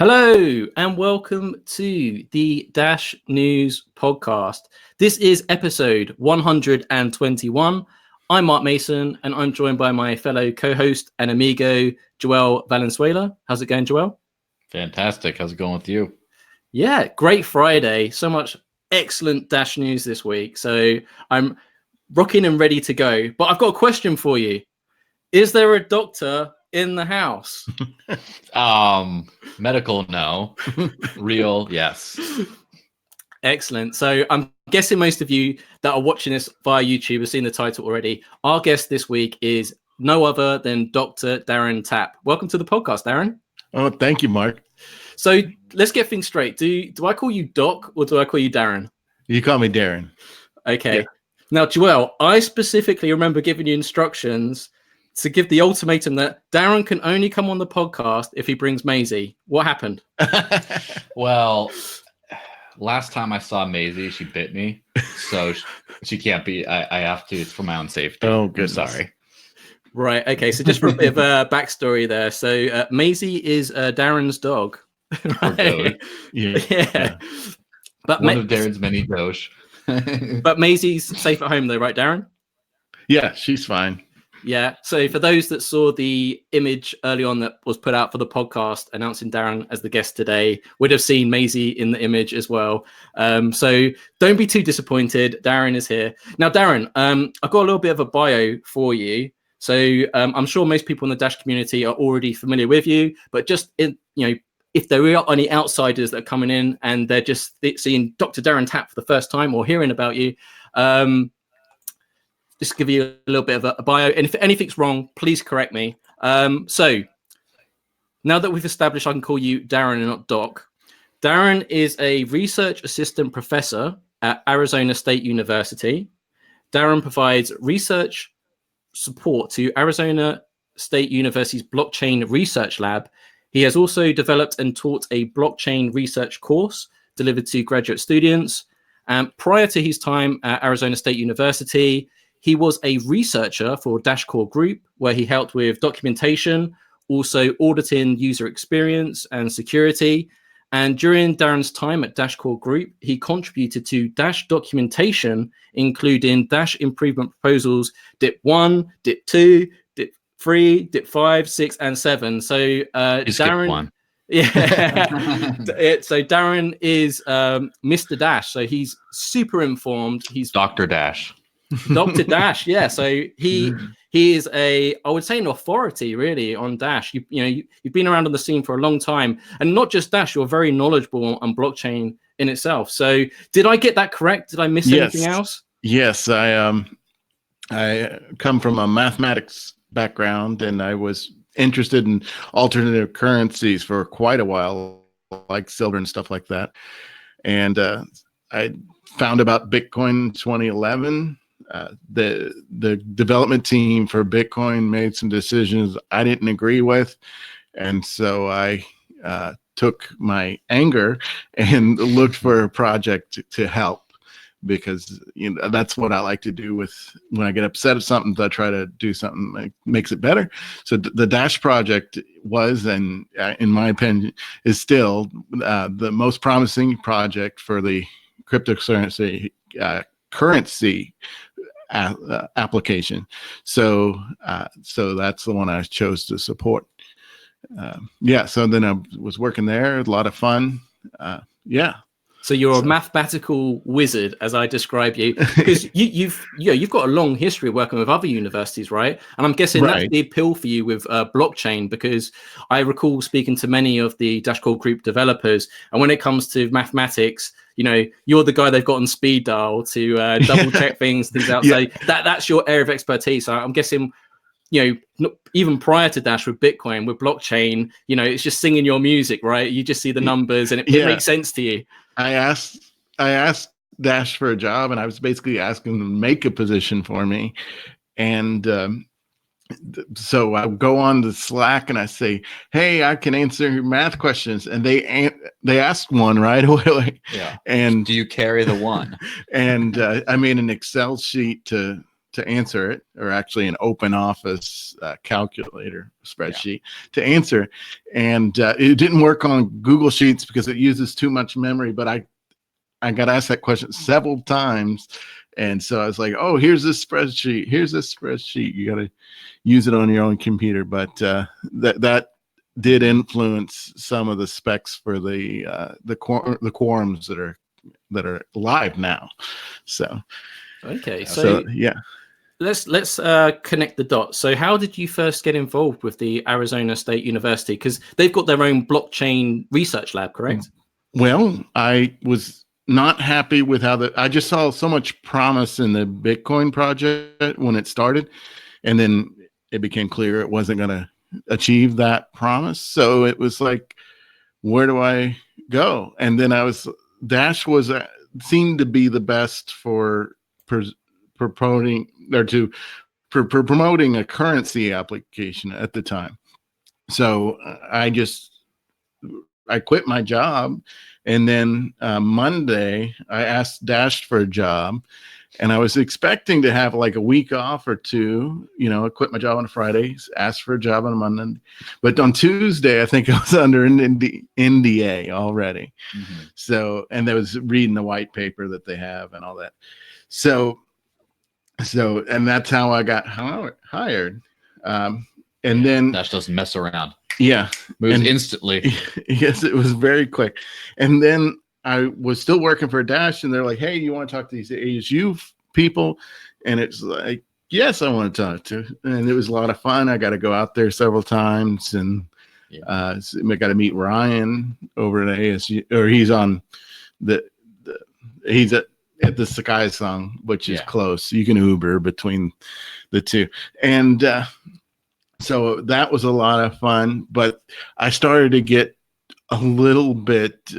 Hello and welcome to the Dash News podcast. This is episode 121. I'm Mark Mason and I'm joined by my fellow co-host and amigo, Joel Valenzuela. How's it going, Joel? Fantastic. How's it going with you? Yeah, great Friday. So much excellent Dash News this week. So I'm rocking and ready to go. But I've got a question for you. Is there a doctor in the house? Medical, no. Real, yes. Excellent. So I'm guessing most of you that are watching this via YouTube have seen the title already. Our guest this week is no other than Dr. Darren Tapp. Welcome to the podcast, Darren. Oh, thank you, Mark. So let's get things straight. Do I call you Doc or do I call you Darren? You call me Darren. Okay. Yeah. Now, Joel, I specifically remember giving you instructions to give the ultimatum that Darren can only come on the podcast if he brings Maisie. What happened? Well, last time I saw Maisie, she bit me. So she can't be. I have to. It's for my own safety. Oh, good. Sorry. Right. Okay. So just for a bit of a backstory there. So Maisie is Darren's dog. Right? Yeah. But one of Darren's many doge. But Maisie's safe at home though, right, Darren? Yeah, she's fine. Yeah. So for those that saw the image early on that was put out for the podcast announcing Darren as the guest today, would have seen Maisie in the image as well. So don't be too disappointed. Darren is here. Now, Darren, I've got a little bit of a bio for you. So I'm sure most people in the Dash community are already familiar with you, but just if there are any outsiders that are coming in and they're just seeing Dr. Darren Tapp for the first time or hearing about you, just give you a little bit of a bio. And if anything's wrong, please correct me. So now that we've established I can call you Darren and not Doc, Darren is a research assistant professor at Arizona State University. Darren provides research support to Arizona State University's blockchain research lab. He has also developed and taught a blockchain research course delivered to graduate students. Prior to his time at Arizona State University, he was a researcher for Dash Core Group, where he helped with documentation, also auditing user experience and security. And during Darren's time at Dash Core Group, he contributed to Dash documentation, including Dash improvement proposals DIP 1, DIP 2, DIP 3, DIP 5, 6, and 7. So Darren, one. Yeah. So Darren is Mr. Dash. So he's super informed. He's Dr. Dash. Dr. Dash, yeah. So he is I would say an authority really on Dash. You've been around on the scene for a long time, and not just Dash. You're very knowledgeable on blockchain in itself. So did I get that correct? Did I miss anything else? Yes, I come from a mathematics background, and I was interested in alternative currencies for quite a while, like silver and stuff like that. And I found about Bitcoin in 2011. The development team for Bitcoin made some decisions I didn't agree with, and so I took my anger and looked for a project to help, because that's what I like to do with when I get upset at something. I try to do something that makes it better. So the Dash project was, and in my opinion, is still the most promising project for the cryptocurrency currency application. So that's the one I chose to support. So then I was working there. A lot of fun. So you're a mathematical wizard, as I describe you, because you've got a long history of working with other universities, right? And I'm guessing that's the appeal for you with blockchain, because I recall speaking to many of the Dash Core Group developers, and when it comes to mathematics, you're the guy they've got on speed dial to double check things out. So that's your area of expertise. So I'm guessing, even prior to Dash with Bitcoin, with blockchain, it's just singing your music, right? You just see the numbers and it makes sense to you. I asked Dash for a job, and I was basically asking them to make a position for me. And so I go on to Slack and I say, "Hey, I can answer your math questions," and they asked one right away. Yeah. And do you carry the one? And I made an Excel sheet to to answer it, or actually an open office calculator spreadsheet to answer. And it didn't work on Google Sheets because it uses too much memory, but I got asked that question several times. And so I was like, oh, here's this spreadsheet. Here's this spreadsheet. You got to use it on your own computer. But that did influence some of the specs for the quorums that are live now. So okay, so yeah. Let's connect the dots. So how did you first get involved with the Arizona State University? Because they've got their own blockchain research lab, correct? Well, I was not happy with how I just saw so much promise in the Bitcoin project when it started, and then it became clear it wasn't going to achieve that promise. So it was like, where do I go? And then Dash seemed to be the best for promoting a currency application at the time. So I quit my job, and then Monday I asked Dash for a job, and I was expecting to have like a week off or two. I quit my job on a Friday, asked for a job on a Monday, but on Tuesday I think I was under an NDA already. Mm-hmm. So, and I was reading the white paper that they have and all that. So, and that's how I got hired. And then Dash doesn't mess around. Yeah. Moves instantly. Yes, it was very quick. And then I was still working for Dash, and they're like, hey, you want to talk to these ASU people? And it's like, yes, I want to talk to. And it was a lot of fun. I got to go out there several times, and I got to meet Ryan over at ASU, or he's on he's at the Sakai song, which is close. You can Uber between the two. And so that was a lot of fun, but I started to get a little bit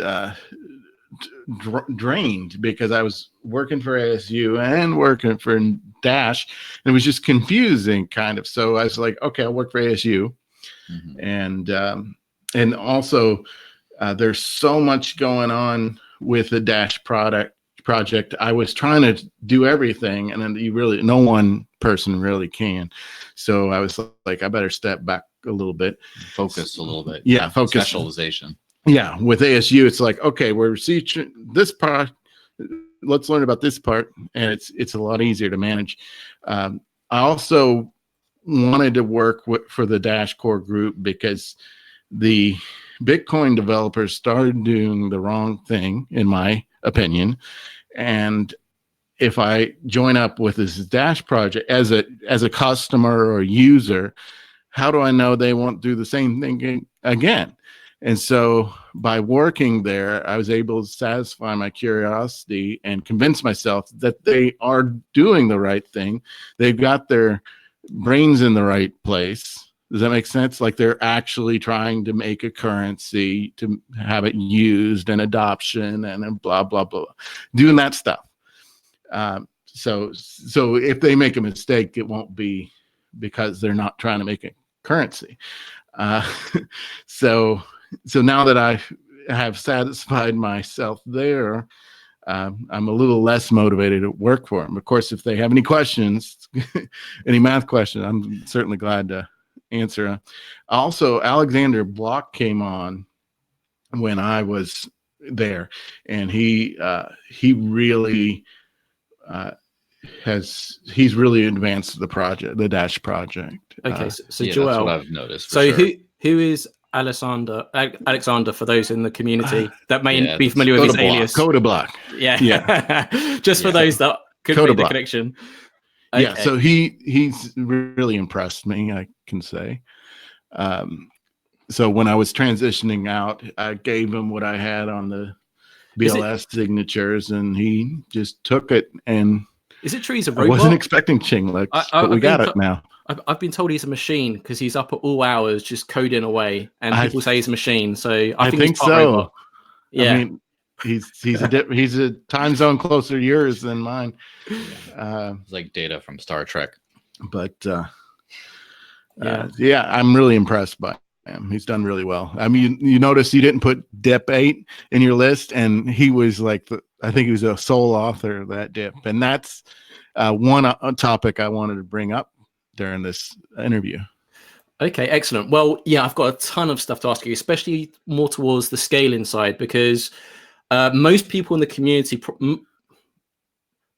drained because I was working for ASU and working for Dash. And it was just confusing, kind of. So I was like, okay, I'll work for ASU. Mm-hmm. And also there's so much going on with the Dash project. I was trying to do everything, and then no one person really can. So I was like, I better step back a little bit, focus a little bit. Yeah, focus. Specialization. Yeah, with ASU, it's like, okay, we're researching this part. Let's learn about this part, and it's a lot easier to manage. I also wanted to work for the Dash core group because the Bitcoin developers started doing the wrong thing, in my opinion. And if I join up with this Dash project as a customer or user, how do I know they won't do the same thing again? And so by working there, I was able to satisfy my curiosity and convince myself that they are doing the right thing. They've got their brains in the right place. Does that make sense? Like they're actually trying to make a currency to have it used and adoption and blah, blah, blah, doing that stuff. So if they make a mistake, it won't be because they're not trying to make a currency. So now that I have satisfied myself there, I'm a little less motivated to work for them. Of course, if they have any questions, any math questions, I'm certainly glad to answer. Also, Alexander Block came on when I was there, and he really he's really advanced the project, the Dash project. Okay, so yeah, Joel, that's what I've noticed. So sure. Who is Alexander for those in the community that may be familiar with his alias? Coda Block. Yeah. Just for those that couldn't make the connection. Okay. Yeah, so he's really impressed me, I can say. So when I was transitioning out, I gave him what I had on the BLS signatures, and he just took it. And is it true he's a robot? I wasn't expecting Chinglex, but we got it now. I've been told he's a machine because he's up at all hours just coding away, and people say he's a machine. So I think he's part so. Robot. Yeah, I mean, he's a time zone closer to yours than mine. It's like Data from Star Trek. But I'm really impressed by him. He's done really well. I mean, you notice you didn't put Dep 8 in your list, and he was like I think he was a sole author of that dip, and that's one topic I wanted to bring up during this interview. Okay, excellent. Well, yeah, I've got a ton of stuff to ask you, especially more towards the scaling side, because most people in the community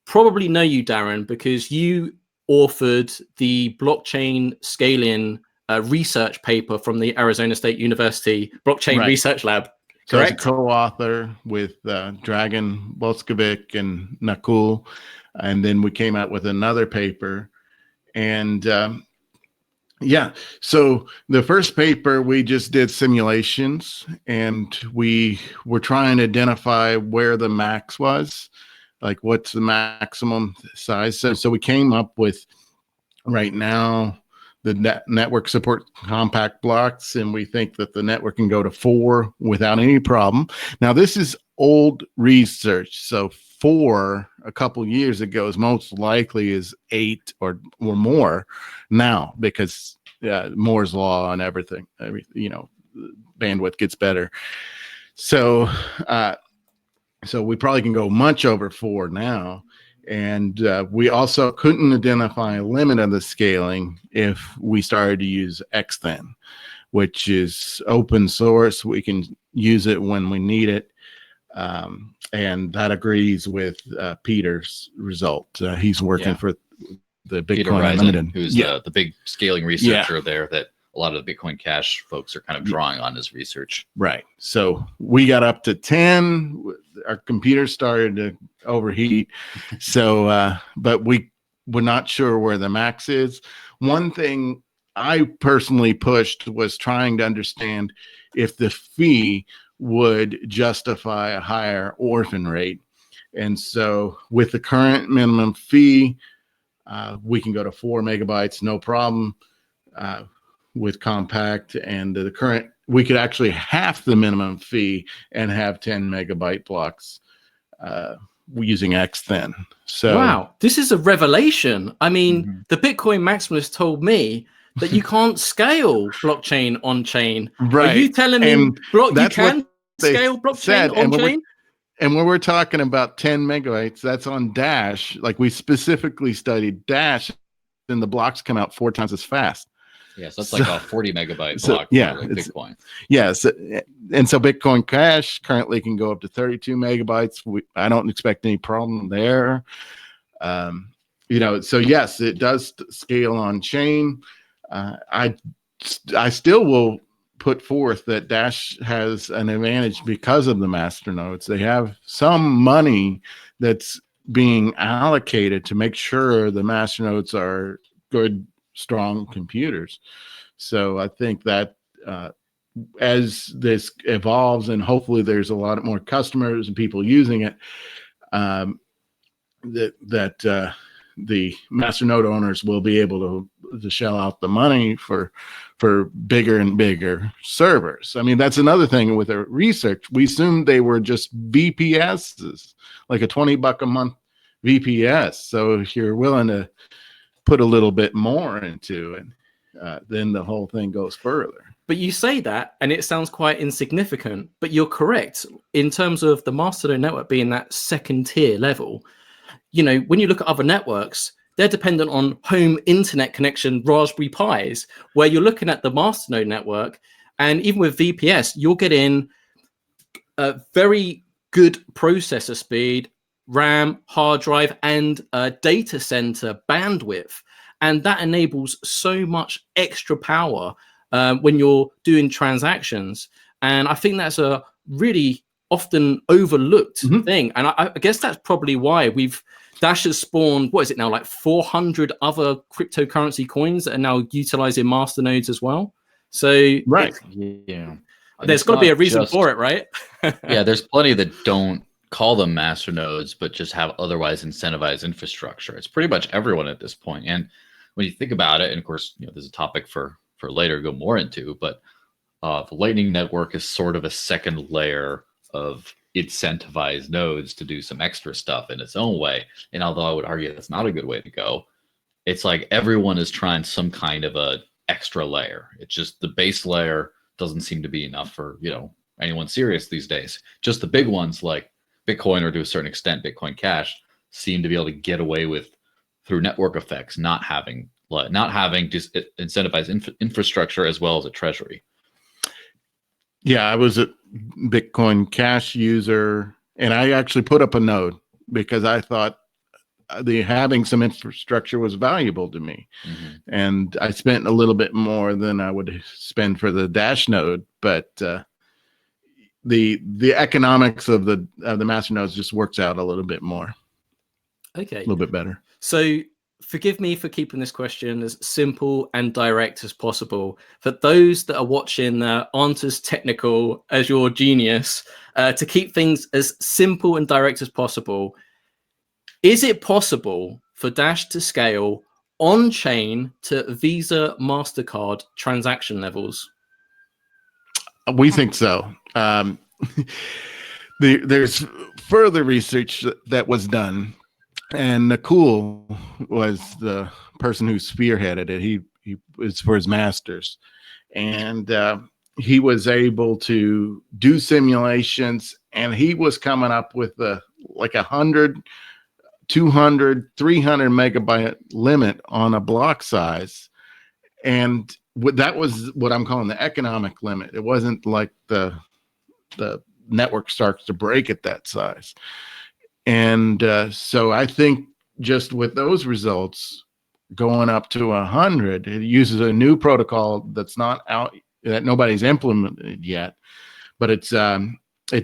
probably know you, Darren, because you authored the blockchain scaling research paper from the Arizona State University Blockchain Research Lab. So I was a Correct? co-author with Dragan Bolskovic and Nakul, and then we came out with another paper. And so the first paper, we just did simulations, and we were trying to identify where the max was, like what's the maximum size. So we came up with, right now, the network support compact blocks, and we think that the network can go to 4 without any problem. Now, this is old research, so 4 a couple years ago is most likely is 8 or more now, because Moore's law and everything, bandwidth gets better. So we probably can go much over 4 now. And we also couldn't identify a limit of the scaling if we started to use Xthen, which is open source. We can use it when we need it. And that agrees with Peter's result. He's working for the Bitcoin Unlimited, who's the big scaling researcher there that a lot of the Bitcoin Cash folks are kind of drawing on his research. Right. So we got up to 10. Our computer started to overheat. So, but we were not sure where the max is. One thing I personally pushed was trying to understand if the fee would justify a higher orphan rate. And so with the current minimum fee, we can go to 4 megabytes, no problem. With compact, and the current, we could actually half the minimum fee and have 10 megabyte blocks using Xthen. So wow, this is a revelation. I mean, the Bitcoin maximalist told me that you can't scale blockchain on chain. Right. Are you telling me you can scale blockchain on chain? And when we're talking about 10 megabytes, that's on Dash. Like, we specifically studied Dash, and the blocks come out 4 times as fast. Yeah, so that's like a 40 megabyte block for like Bitcoin. Yes. And so Bitcoin Cash currently can go up to 32 megabytes. I don't expect any problem there. So yes, it does scale on chain. I still will put forth that Dash has an advantage because of the masternodes. They have some money that's being allocated to make sure the masternodes are good, strong computers. So I think that as this evolves, and hopefully there's a lot more customers and people using it, that the masternode owners will be able to shell out the money for bigger and bigger servers. I mean, that's another thing with the research. We assumed they were just VPSs, like a $20 a month VPS. So if you're willing to put a little bit more into it, then the whole thing goes further. But you say that, and it sounds quite insignificant, but you're correct. In terms of the masternode network being that second tier level, when you look at other networks, they're dependent on home internet connection, Raspberry Pis, where you're looking at the masternode network. And even with VPS, you're getting a very good processor speed, RAM, hard drive, and data center bandwidth. And that enables so much extra power when you're doing transactions. And I think that's a really often overlooked thing. And I guess that's probably why Dash has spawned, what is it now, like 400 other cryptocurrency coins that are now utilizing masternodes as well. So right. Yeah. There's got to be a reason for it, right? Yeah, there's plenty that don't call them masternodes, but just have otherwise incentivized infrastructure. It's pretty much everyone at this point. And when you think about it, and of course, there's a topic for later to go more into, but the Lightning Network is sort of a second layer of incentivized nodes to do some extra stuff in its own way. And although I would argue that's not a good way to go, it's like everyone is trying some kind of a extra layer. It's just the base layer doesn't seem to be enough for anyone serious these days. Just the big ones like Bitcoin, or to a certain extent, Bitcoin Cash, seem to be able to get away with through network effects, not having just incentivized infrastructure as well as a treasury. Yeah, I was a Bitcoin Cash user, and I actually put up a node because I thought having some infrastructure was valuable to me. Mm-hmm. And I spent a little bit more than I would spend for the Dash node, but the economics of the master nodes just works out a little bit more. Okay. A little bit better. So forgive me for keeping this question as simple and direct as possible. For those that are watching that aren't as technical as your genius, to keep things as simple and direct as possible, is it possible for Dash to scale on-chain to Visa, MasterCard transaction levels? We think so. There's further research that was done, and Nakul was the person who spearheaded it. He was for his master's, and he was able to do simulations, and he was coming up with like 100, 200, 300 megabyte limit on a block size. And that was what I'm calling the economic limit. It wasn't like the network starts to break at that size. And so I think just with those results going up to 100, it uses a new protocol that's not out, that nobody's implemented yet, but it's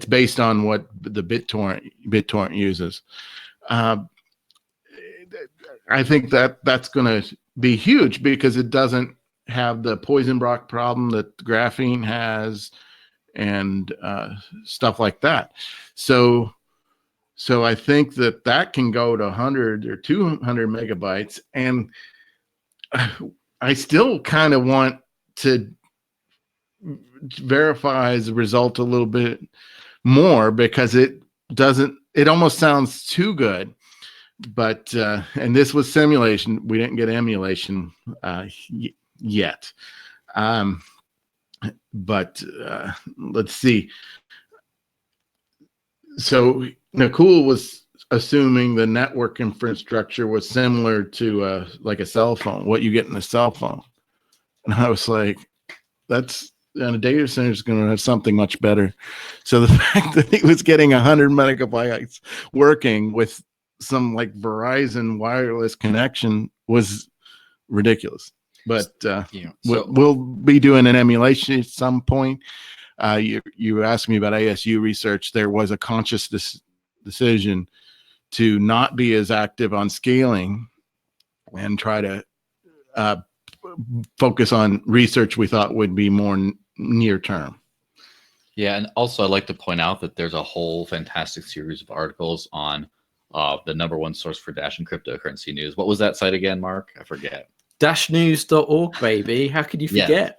based on what the BitTorrent uses. I think that's going to be huge because it doesn't have the poison block problem that graphene has and stuff like that. So I think that can go to 100 or 200 megabytes. And I still kind of want to verify the result a little bit more because it almost sounds too good. But and this was simulation. We didn't get emulation yet. But let's see. So Nakul was assuming the network infrastructure was similar to like a cell phone, what you get in a cell phone. And I was like, and a data center is going to have something much better. So the fact that he was getting 100 megabytes working with some like Verizon wireless connection was ridiculous. But we'll be doing an emulation at some point. You asked me about ASU research. There was a conscious decision to not be as active on scaling and try to focus on research we thought would be more near term. Yeah, and also I'd like to point out that there's a whole fantastic series of articles on the #1 source for Dash and cryptocurrency news. What was that site again, Mark? I forget. Dashnews.org, baby. How could you forget?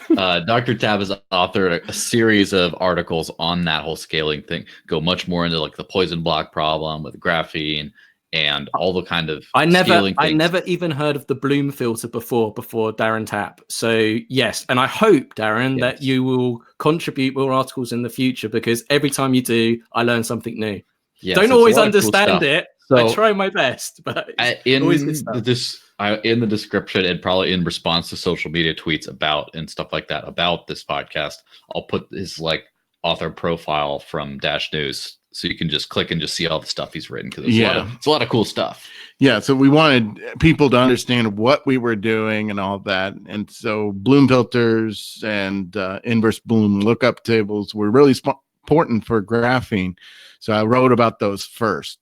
Yeah. Dr. Tapp has authored a series of articles on that whole scaling thing. Go much more into like the poison block problem with graphene and all the kind of I never even heard of the Bloom filter before Darren Tapp. So yes, and I hope, Darren, that you will contribute more articles in the future because every time you do, I learn something new. Yes, don't always understand it. So I try my best, but in the description and probably in response to social media tweets about and stuff like that about this podcast, I'll put his like author profile from Dash News, so you can just click and just see all the stuff he's written because it's a lot of cool stuff. Yeah, so we wanted people to understand what we were doing and all that, and so Bloom filters and inverse Bloom lookup tables were really important for graphene. So I wrote about those first.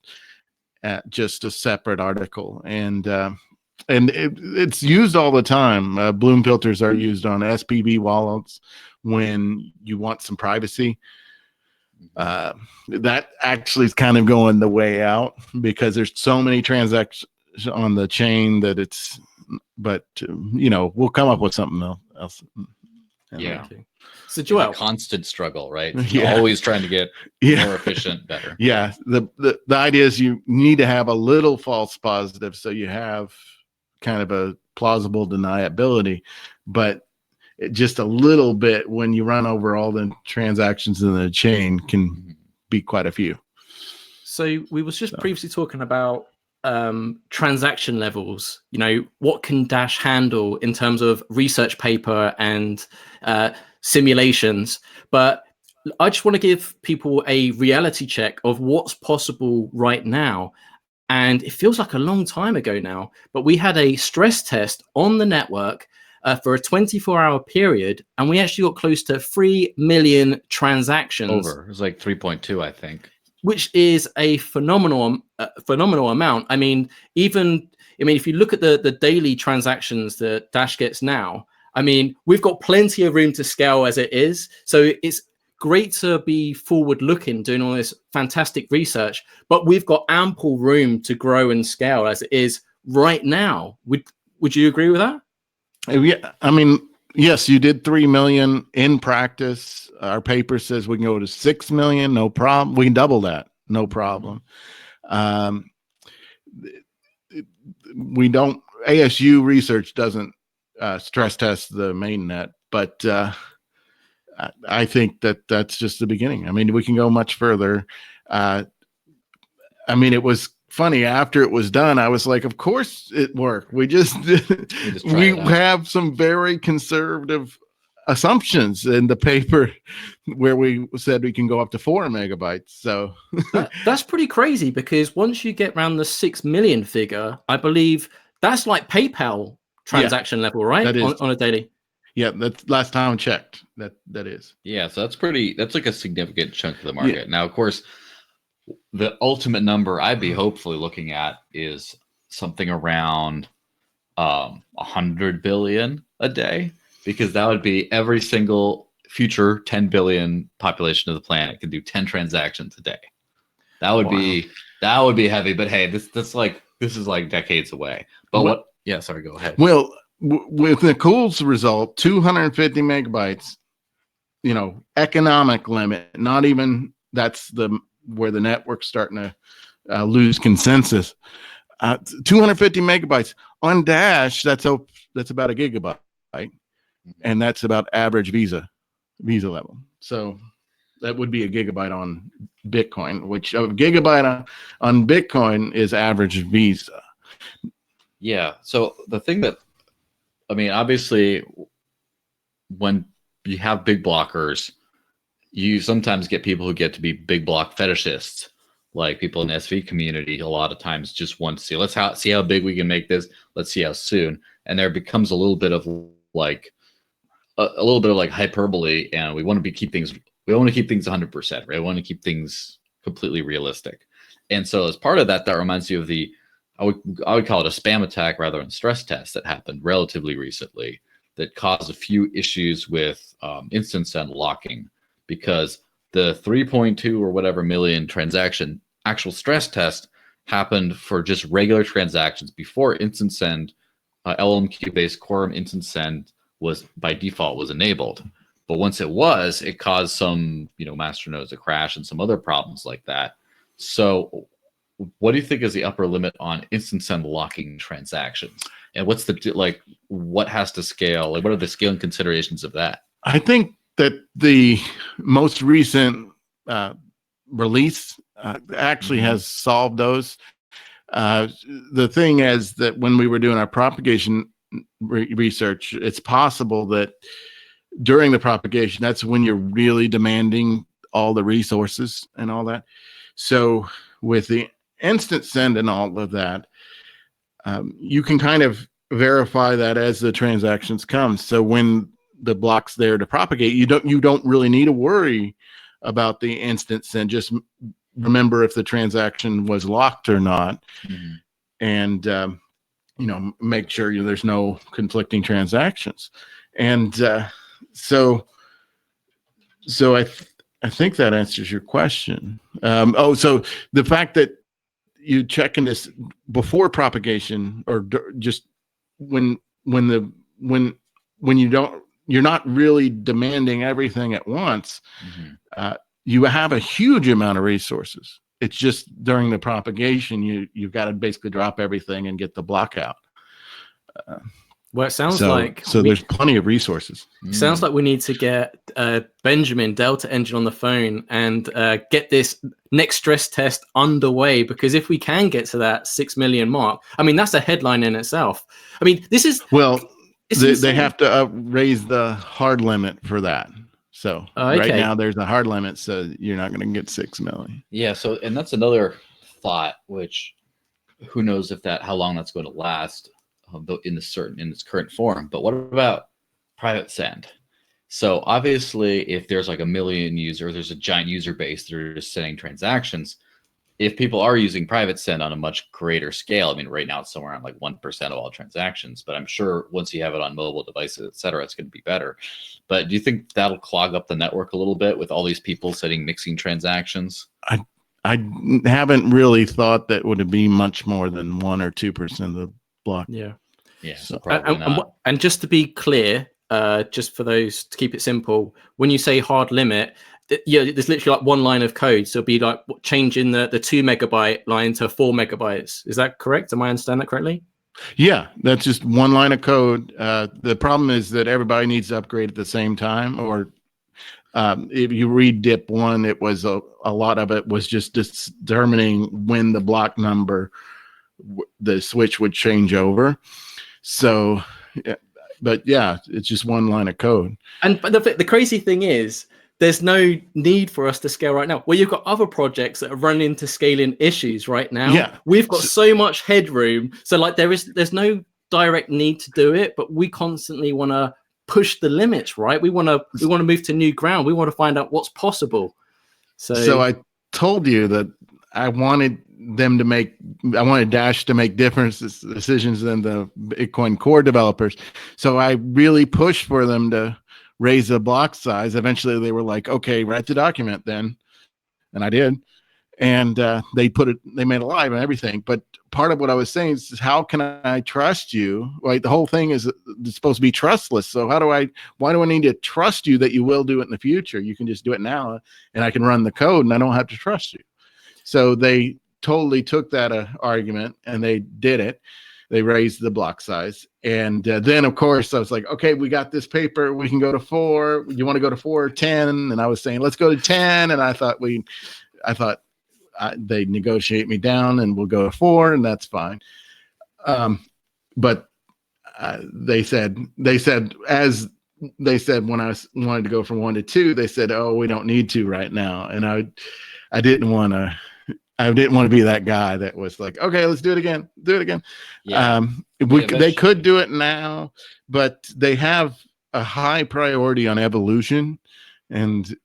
Just a separate article, and it's used all the time. Bloom filters are used on SPV wallets when you want some privacy. That actually is kind of going the way out because there's so many transactions on the chain that it's. But we'll come up with something else. Yeah. So Joel, it's a constant struggle, right? Yeah. Always trying to get more efficient, better. Yeah. The idea is you need to have a little false positive, so you have kind of a plausible deniability, but just a little bit when you run over all the transactions in the chain can be quite a few. So we was just previously talking about transaction levels. You know, what can Dash handle in terms of research paper and simulations? But I just want to give people a reality check of what's possible right now. And it feels like a long time ago now, but we had a stress test on the network for a 24-hour period, and we actually got close to 3 million transactions. It was like 3.2, I think. Which is a phenomenal amount. I mean, if you look at the daily transactions that Dash gets now, I mean, we've got plenty of room to scale as it is. So it's great to be forward looking, doing all this fantastic research, but we've got ample room to grow and scale as it is right now. Would you agree with that? Yeah, I mean, yes, you did 3 million in practice. Our paper says we can go to 6 million, no problem. We can double that, no problem. We don't, ASU research doesn't stress test the mainnet, but I think that's just the beginning. I mean, we can go much further. I mean, it was funny after it was done. I was like, of course it worked. We have some very conservative assumptions in the paper where we said we can go up to 4 megabytes. So that's pretty crazy, because once you get around the 6 million figure, I believe that's like PayPal transaction level, right? That is on a daily. Yeah, that's last time I checked. That is. Yeah, so that's like a significant chunk of the market. Yeah. Now, of course, the ultimate number I'd be hopefully looking at is something around 100 billion a day, because that would be every single future 10 billion population of the planet can do 10 transactions a day. That would be heavy, but hey, this is like decades away. But yeah, sorry, go ahead. Well, with Nicole's result, 250 megabytes, economic limit, not even that's where the network's starting to lose consensus. 250 megabytes on Dash, that's about a gigabyte, and that's about average Visa level. So that would be a gigabyte on Bitcoin, which a gigabyte on Bitcoin is average Visa. Yeah. So the thing that, I mean, obviously, when you have big blockers, you sometimes get people who get to be big block fetishists, like people in the SV community. A lot of times just want to see, let's see how big we can make this. Let's see how soon. And there becomes a little bit of like hyperbole, and we want to keep things 100%, right? We want to keep things completely realistic. And so as part of that, that reminds you of I would call it a spam attack rather than stress test that happened relatively recently that caused a few issues with instant send locking, because the 3.2 or whatever million transaction actual stress test happened for just regular transactions before instant send, LMQ based quorum instant send was by default was enabled. But once it caused some master nodes to crash and some other problems like that. So what do you think is the upper limit on instant send locking transactions? And what's what has to scale? Like, what are the scaling considerations of that? I think that the most recent release actually has solved those. The thing is that when we were doing our propagation research, it's possible that during the propagation, that's when you're really demanding all the resources and all that. So with the instant send and all of that, you can kind of verify that as the transactions come. So when the block's there to propagate, you don't really need to worry about the instant send. Just remember if the transaction was locked or not, and make sure there's no conflicting transactions. And so I think that answers your question. So the fact that you checking this before propagation, or just when you're not really demanding everything at once, you have a huge amount of resources. It's just during the propagation, you've got to basically drop everything and get the block out. Well, it sounds So, like there's plenty of resources. sounds like we need to get Benjamin Delta Engine on the phone and get this next stress test underway, because if we can get to that 6 million mark, I mean, that's a headline in itself. I mean, this is they have to raise the hard limit for that. So right now there's a hard limit, so you're not going to get 6 million. Yeah. So, and that's another thought, which who knows how long that's going to last in its current form. But what about private send? So obviously, if there's like a million users, there's a giant user base that are just sending transactions. If people are using private send on a much greater scale, I mean, right now it's somewhere around like 1% of all transactions, but I'm sure once you have it on mobile devices, et cetera, it's going to be better. But do you think that'll clog up the network a little bit with all these people mixing transactions? I haven't really thought that would be much more than 1 or 2% of the block. Yeah. So probably not. And just to be clear, just for those to keep it simple, when you say hard limit, there's literally like one line of code. So it'll be like changing the 2 megabyte line to 4 megabytes. Is that correct? Am I understand that correctly? Yeah, that's just one line of code. The problem is that everybody needs to upgrade at the same time, or if you read DIP 1, it was a lot of it was just determining when the block number, the switch would change over. So, but yeah, it's just one line of code. But the crazy thing is, there's no need for us to scale right now. Well, you've got other projects that are running into scaling issues right now. Yeah, we've got so much headroom. So like there's no direct need to do it, but we constantly want to push the limits, right? We want to move to new ground. We want to find out what's possible. So I told you that I wanted Dash to make different decisions than the Bitcoin core developers. So I really pushed for them to raise the block size. Eventually they were like, okay, write the document then. And I did. And they made it live and everything. But part of what I was saying is, how can I trust you? Like, the whole thing is it's supposed to be trustless. So why do I need to trust you that you will do it in the future? You can just do it now and I can run the code and I don't have to trust you. So they totally took that argument and they did it. They raised the block size. And then, of course, I was like, okay, we got this paper. We can go to 4. You want to go to 4 or 10? And I was saying, let's go to 10. And I thought they negotiate me down and we'll go to 4, and that's fine. But they said when I wanted to go from 1 to 2, they said, oh, we don't need to right now. And I didn't want to be that guy that was like, okay, let's do it again. Yeah. They could do it now, but they have a high priority on evolution. And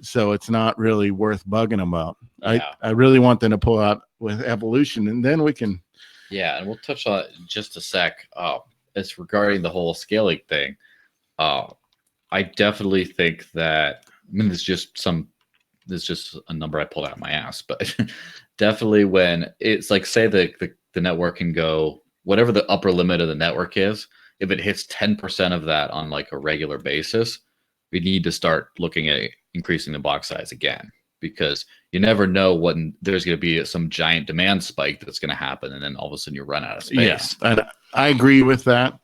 so it's not really worth bugging them about. Yeah. I really want them to pull out with evolution, and then we can. Yeah, and we'll touch on it in just a sec. It's regarding the whole scaling thing. I definitely think that, I mean, there's just a number I pulled out of my ass, but definitely when it's like, say the network can go whatever the upper limit of the network is, if it hits 10% of that on like a regular basis, we need to start looking at increasing the block size again, because you never know when there's going to be some giant demand spike that's going to happen, and then all of a sudden you run out of space. Yes, I agree with that.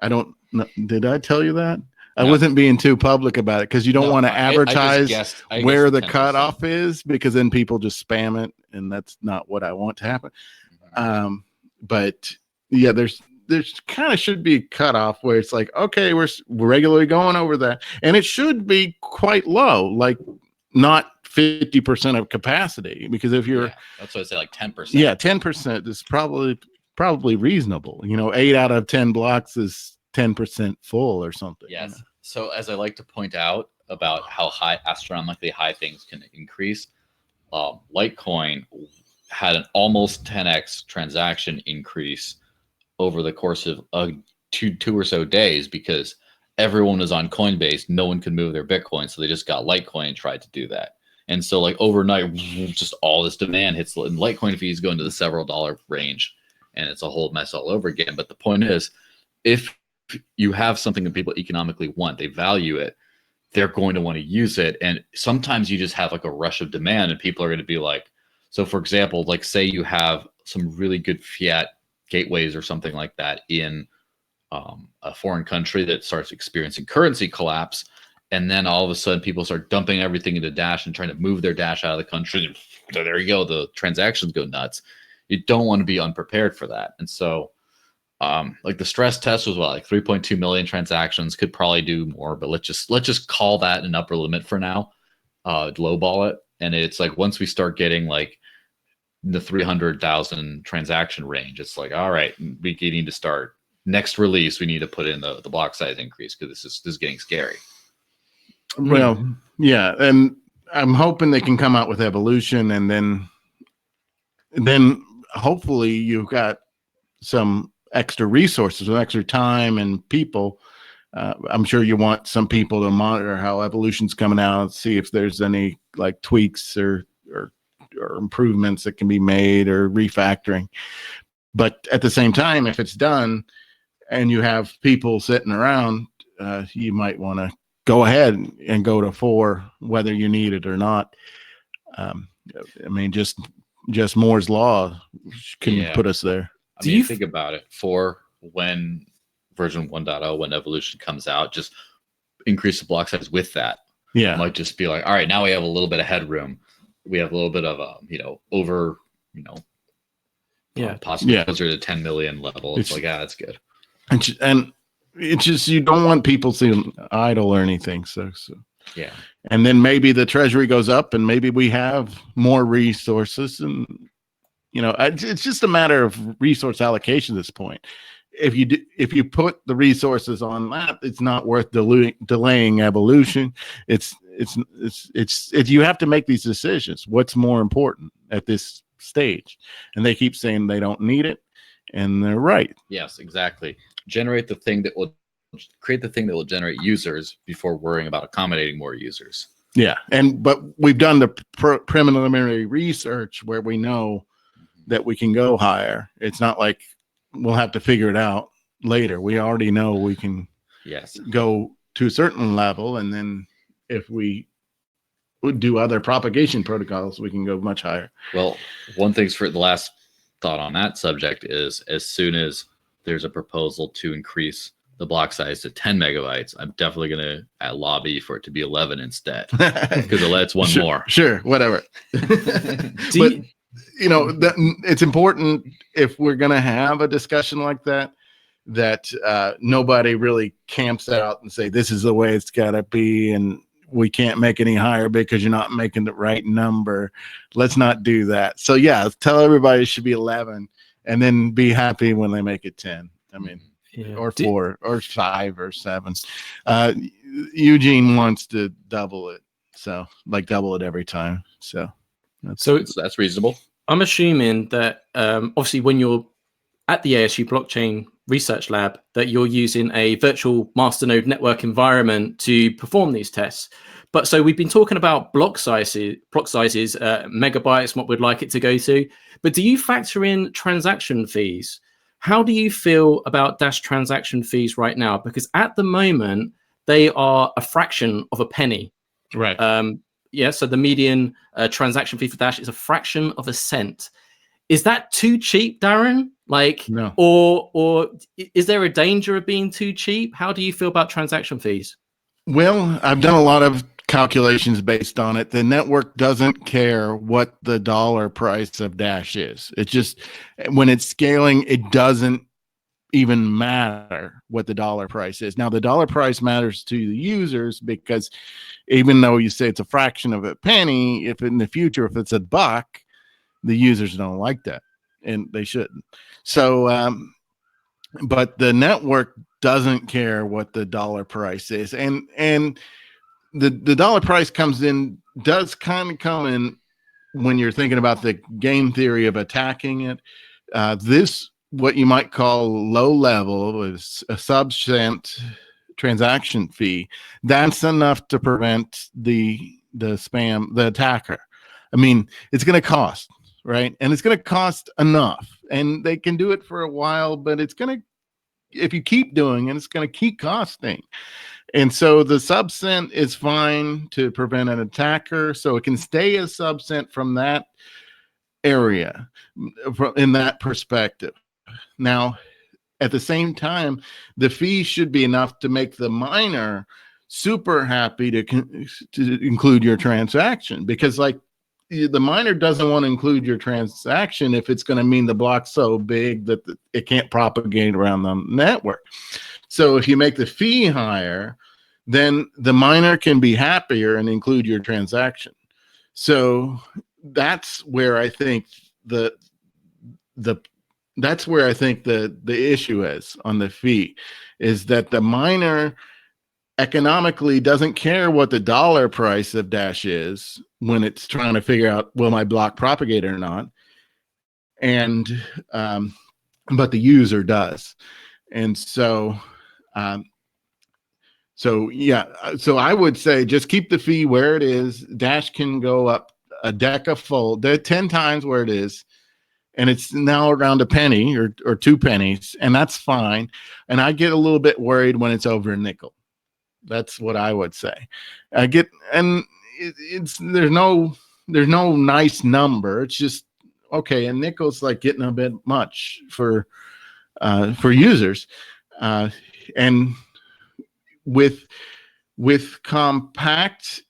I don't know. Did I tell you that? No. I wasn't being too public about it because you don't want to advertise where the cutoff is, because then people just spam it, and that's not what I want to happen. Mm-hmm. But yeah, there's kind of should be a cutoff where it's like, okay, we're regularly going over that, and it should be quite low, like not 50% of capacity, because if you're that's what I say, like 10%. Yeah, 10% is probably reasonable. 8 out of 10 blocks is 10% full or something. Yes. So as I like to point out about how astronomically high things can increase, Litecoin had an almost 10x transaction increase over the course of two or so days, because everyone was on Coinbase. No one could move their Bitcoin, so they just got Litecoin and tried to do that. And so like overnight, just all this demand hits, and Litecoin fees go into the several dollar range, and it's a whole mess all over again. But the point is, if you have something that people economically want, they value it, they're going to want to use it. And sometimes you just have like a rush of demand, and people are going to be like, so for example, like say you have some really good fiat gateways or something like that in a foreign country that starts experiencing currency collapse, and then all of a sudden people start dumping everything into Dash and trying to move their Dash out of the country. And so there you go, the transactions go nuts. You don't want to be unprepared for that. And so like the stress test was like 3.2 million transactions, could probably do more, but let's just call that an upper limit for now, lowball it. And it's like, once we start getting like the 300,000 transaction range, it's like, all right, we need to start next release. We need to put in the block size increase, because this is getting scary. Well, yeah. And I'm hoping they can come out with evolution, and then hopefully you've got some extra resources, some extra time and people. I'm sure you want some people to monitor how evolution's coming out, see if there's any like tweaks or improvements that can be made, or refactoring. But at the same time, if it's done and you have people sitting around, you might want to go ahead and go to 4, whether you need it or not. I mean, just Moore's law can put us there. I mean, think about it. For when version 1.0, when evolution comes out, just increase the block size with that. Yeah. It might just be like, all right, now we have a little bit of headroom. We have a little bit of possibly closer to 10 million level. It's like, that's good. And it's just, you don't want people sitting idle or anything. So yeah. And then maybe the treasury goes up, and maybe we have more resources, and it's just a matter of resource allocation at this point. If you put the resources on that, it's not worth delaying evolution. It's you have to make these decisions. What's more important at this stage? And they keep saying they don't need it, and they're right. Yes, exactly. Create the thing that will generate users before worrying about accommodating more users. Yeah, but we've done the preliminary research where we know that we can go higher. It's not like we'll have to figure it out later. We already know we can go to a certain level, and then if we would do other propagation protocols, we can go much higher. Well, one thing's for the last thought on that subject is, as soon as there's a proposal to increase the block size to 10 megabytes, I'm definitely going to lobby for it to be 11 instead, because it lets one more. Sure, whatever. But it's important, if we're going to have a discussion like that nobody really camps out and say, this is the way it's got to be, and we can't make any higher because you're not making the right number. Let's not do that. So tell everybody it should be 11, and then be happy when they make it 10. I mean, or 4 or 5 or 7. Eugene wants to double it. So double it every time. So that's reasonable. I'm assuming that obviously when you're at the ASU blockchain research lab, that you're using a virtual masternode network environment to perform these tests. But so we've been talking about block sizes, megabytes, what we'd like it to go to. But do you factor in transaction fees? How do you feel about Dash transaction fees right now? Because at the moment, they are a fraction of a penny. Right. So the median transaction fee for Dash is a fraction of a cent. Is that too cheap, Darren? No. Or is there a danger of being too cheap? How do you feel about transaction fees? Well, I've done a lot of calculations based on it. The network doesn't care what the dollar price of Dash is. It's just, when it's scaling, it doesn't even matter what the dollar price is. Now, the dollar price matters to the users, because even though you say it's a fraction of a penny, if in the future, if it's $1, the users don't like that, and they shouldn't. So, but the network doesn't care what the dollar price is, and the dollar price does kind of come in when you're thinking about the game theory of attacking it. This, what you might call low level, is a sub-cent transaction fee. That's enough to prevent the spam, the attacker. I mean, it's going to cost, right? And it's going to cost enough, and they can do it for a while, but it's going to, if you keep doing it, it's going to keep costing. And so the sub-cent is fine to prevent an attacker. So it can stay a sub-cent from that area, in that perspective. Now, at the same time, the fee should be enough to make the miner super happy to include your transaction, because like the miner doesn't want to include your transaction if it's going to mean the block's so big that it can't propagate around the network. So if you make the fee higher, then the miner can be happier and include your transaction. So that's where I think the issue is on the fee, is that the miner economically doesn't care what the dollar price of Dash is when it's trying to figure out, will my block propagate or not, and but the user does. And so so I would say just keep the fee where it is. Dash can go up a decafold, they're 10 times where it is, and it's now around a penny or 2 pennies, and that's fine. And I get a little bit worried when it's over a nickel. That's what I would say. There's no nice number. It's just, okay, a nickel's like getting a bit much for users. And with compact,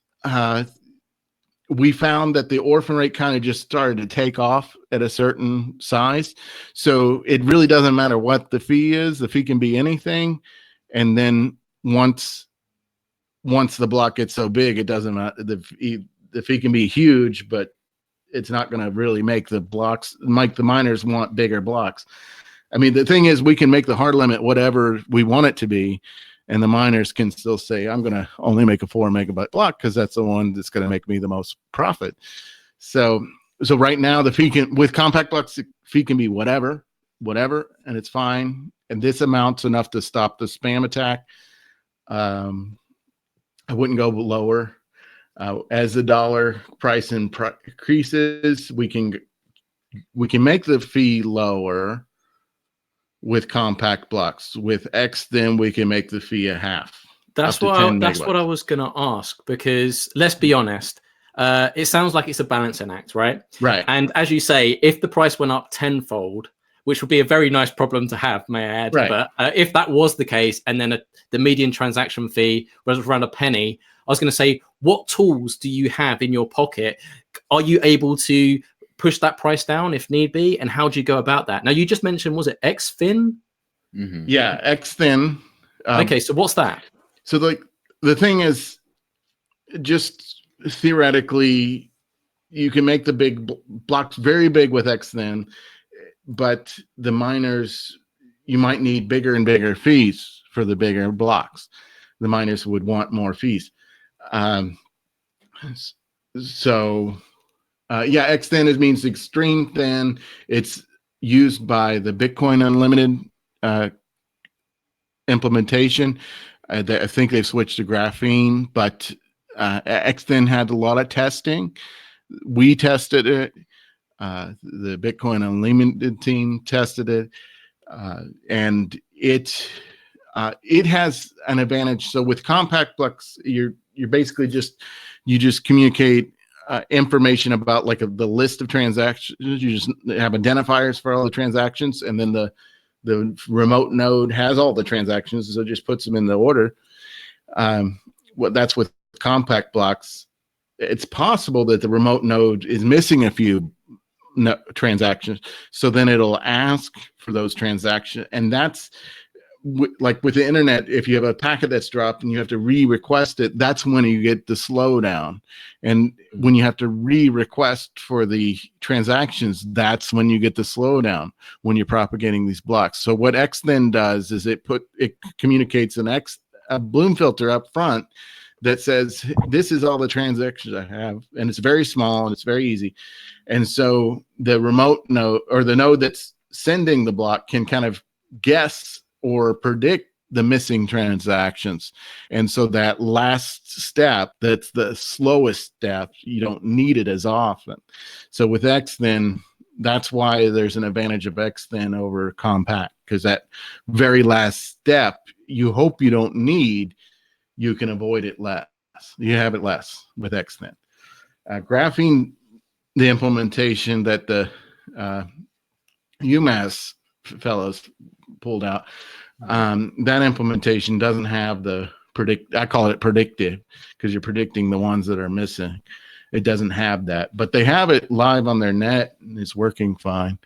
we found that the orphan rate kind of just started to take off at a certain size. So it really doesn't matter what the fee is. The fee can be anything. And then once the block gets so big, it doesn't matter. The fee can be huge, but it's not going to really make the miners want bigger blocks. I mean, the thing is, we can make the hard limit whatever we want it to be, and the miners can still say, I'm going to only make a 4 megabyte block because that's the one that's going to make me the most profit. So right now, the fee with compact blocks, the fee can be whatever, and it's fine. And this amount's enough to stop the spam attack. I wouldn't go lower. As the dollar price increases, we can make the fee lower with compact blocks. With X, then we can make the fee a half. That's what I was going to ask, because let's be honest, it sounds like it's a balancing act, right? Right. And as you say, if the price went up tenfold, which would be a very nice problem to have, may I add. Right. But if that was the case, and then the median transaction fee was around a penny, I was going to say, what tools do you have in your pocket? Are you able to push that price down if need be? And how do you go about that? Now, you just mentioned, was it XFin? Mm-hmm. Yeah, XFin. Okay, so what's that? So the thing is, just theoretically, you can make the big blocks very big with XFin, but the miners, you might need bigger and bigger fees for the bigger blocks. The miners would want more fees. XThin means extreme thin. It's used by the Bitcoin Unlimited implementation. I think they've switched to graphene, but XThin had a lot of testing. We tested it. The Bitcoin Unlimited team tested it, and it has an advantage. So with compact blocks, you're basically just communicate information about the list of transactions. You just have identifiers for all the transactions, and then the remote node has all the transactions, so it just puts them in the order. That's with compact blocks. It's possible that the remote node is missing a few transactions, so then it'll ask for those transactions, and that's like with the internet. If you have a packet that's dropped and you have to re-request it, that's when you get the slowdown. And when you have to re-request for the transactions, that's when you get the slowdown when you're propagating these blocks. So what X then does is it communicates a Bloom filter up front that says, this is all the transactions I have, and it's very small and it's very easy. And so the remote node, or the node that's sending the block, can kind of guess or predict the missing transactions. And so that last step, that's the slowest step, you don't need it as often. So with X, then that's why there's an advantage of X then over compact, because that very last step, you hope you don't need, you can avoid it less. You have it less with X then. Graphene, the implementation that the UMass fellows pulled out. That implementation doesn't have the I call it predictive, because you're predicting the ones that are missing. It doesn't have that, but they have it live on their net and it's working fine.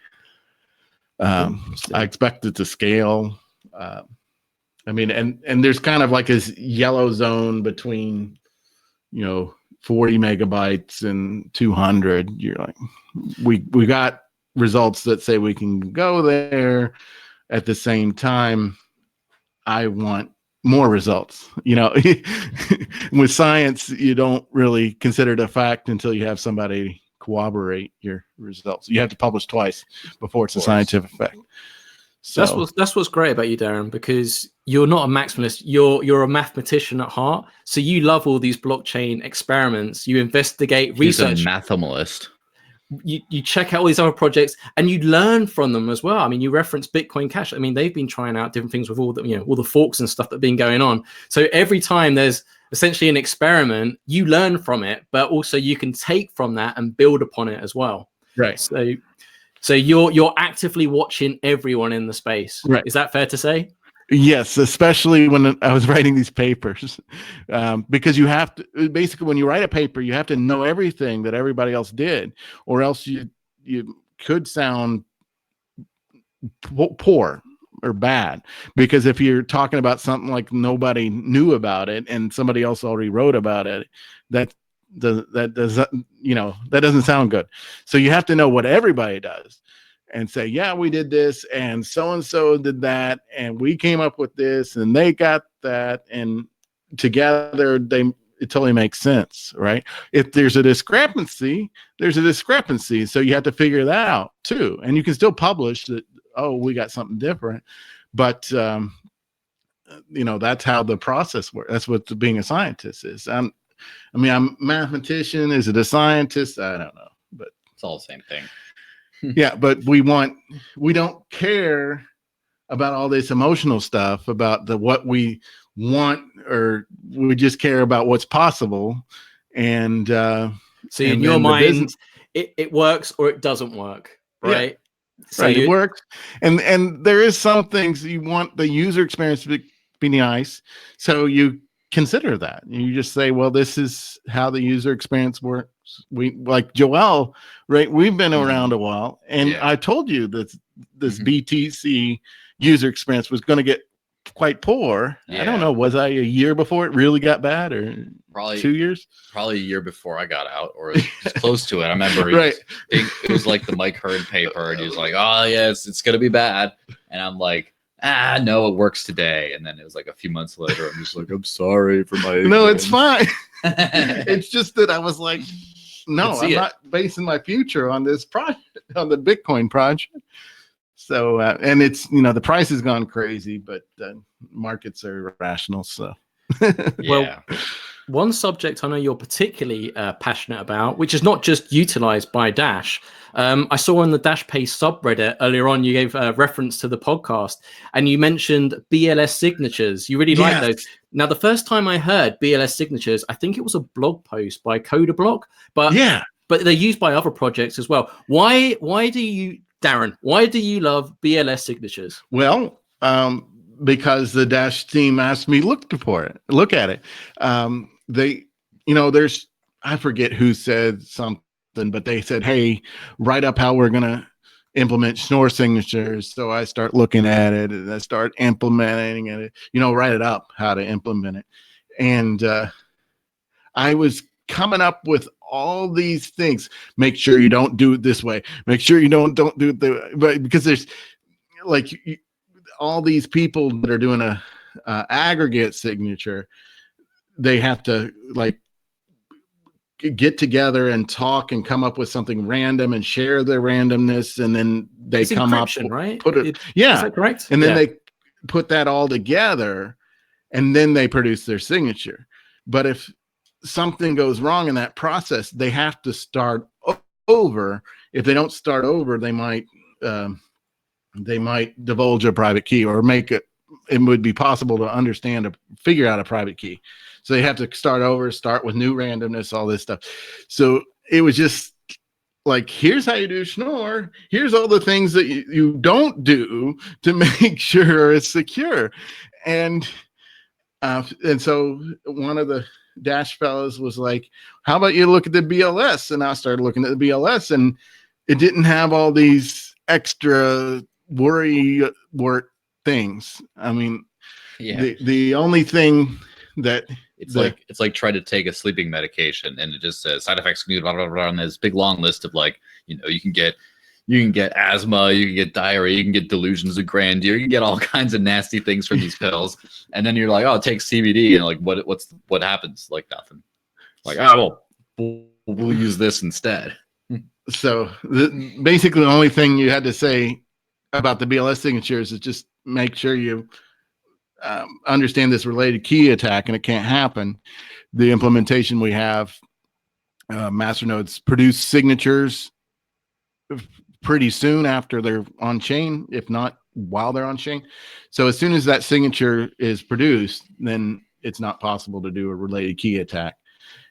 I expect it to scale. I mean, and there's kind of like this yellow zone between, 40 megabytes and 200. You're like, we got results that say we can go there. At the same time, I want more results. With science, you don't really consider it a fact until you have somebody corroborate your results. You have to publish twice before it's a scientific fact. So that's what's great about you, Darren, because you're not a maximalist. You're a mathematician at heart. So you love all these blockchain experiments. You investigate, research. He's a mathemalist. You check out all these other projects and you learn from them as well. I mean, you reference Bitcoin Cash. I mean, they've been trying out different things with all the forks and stuff that have been going on. So every time there's essentially an experiment, you learn from it, but also you can take from that and build upon it as well. Right. So you're actively watching everyone in the space. Right. Is that fair to say? Yes, especially when I was writing these papers, because you have to, basically, when you write a paper, you have to know everything that everybody else did, or else you could sound poor or bad. Because if you're talking about something like nobody knew about it and somebody else already wrote about it, that doesn't sound good. So you have to know what everybody does. And say, yeah, we did this, and so did that, and we came up with this, and they got that, and together it totally makes sense, right? If there's a discrepancy, there's a discrepancy, so you have to figure that out too. And you can still publish that, oh, we got something different, but that's how the process works. That's what being a scientist is. I'm a mathematician. Is it a scientist? I don't know, but it's all the same thing. Yeah, but we don't care about all this emotional stuff about what we want, or we just care about what's possible. And so in your mind, it works or it doesn't work, right? Yeah. So right, it works. And there is some things you want the user experience to be nice, so you consider that. You just say, well, this is how the user experience works. We, like Joel, right? We've been around a while, and I told you that this BTC user experience was going to get quite poor. I don't know. Was I a year before it really got bad, or probably 2 years? Probably a year before I got out, or just close to it. I remember right. It was like the Mike Hurd paper, and he was like, "Oh yes, it's going to be bad," and I'm like, no, it works today. And then it was like a few months later, I'm just like, I'm sorry for my no, it's fine. It's just that I was like, no, I'm not basing my future on this project, on the Bitcoin project. So, and it's, the price has gone crazy, but markets are irrational. So, well, one subject I know you're particularly passionate about, which is not just utilized by Dash. I saw on the Dash Pay subreddit earlier on, you gave a reference to the podcast, and you mentioned BLS signatures. You really like those. Now, the first time I heard BLS signatures, I think it was a blog post by CoderBlock, but they're used by other projects as well. Why do you, Darren, why do you love BLS signatures? Well, because the Dash team asked me look at it. There's, I forget who said something, but they said, hey, write up how we're going to implement Schnorr signatures. So I start looking at it and I start implementing it, write it up how to implement it. And I was coming up with all these things. Make sure you don't do it this way. Make sure you don't do it but because there's like all these people that are doing a aggregate signature, they have to like get together and talk and come up with something random and share their randomness, and then they come up, right? Is that correct? And then they put that all together, and then they produce their signature. But if something goes wrong in that process, they have to start over. If they don't start over, they might divulge a private key, or make it would be possible to figure out a private key. So they have to start over, start with new randomness, all this stuff. So it was just like, here's how you do Schnorr. Here's all the things that you don't do to make sure it's secure. And so one of the Dash fellows was like, how about you look at the BLS? And I started looking at the BLS, and it didn't have all these extra worry wort things. I mean, the only thing that it's like trying to take a sleeping medication and it just says side effects blah, blah, blah, and there's a big long list of like, you can get asthma, you can get diarrhea, you can get delusions of grandeur, you can get all kinds of nasty things from these pills, and then you're like, oh, take CBD, and like what happens? Like nothing. Like, oh, we'll use this instead. So basically, the only thing you had to say about the BLS signatures is just make sure you understand this related key attack, and it can't happen. The implementation we have, masternodes produce signatures pretty soon after they're on chain, if not while they're on chain. So as soon as that signature is produced, then it's not possible to do a related key attack.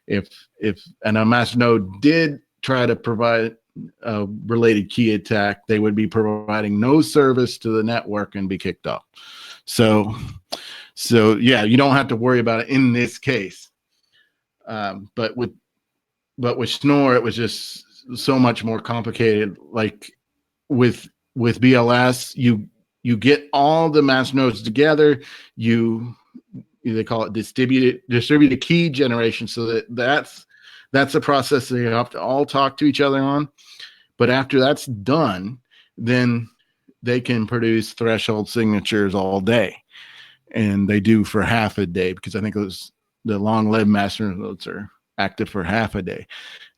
If a masternode did try to provide a related key attack, they would be providing no service to the network and be kicked off. So yeah, you don't have to worry about it in this case. But with Schnorr, it was just so much more complicated. Like with BLS, you get all the masternodes together. They call it distributed key generation. So that's a process that you have to all talk to each other on. But after that's done, then they can produce threshold signatures all day, and they do for half a day, because I think the long-lived masternodes are active for half a day.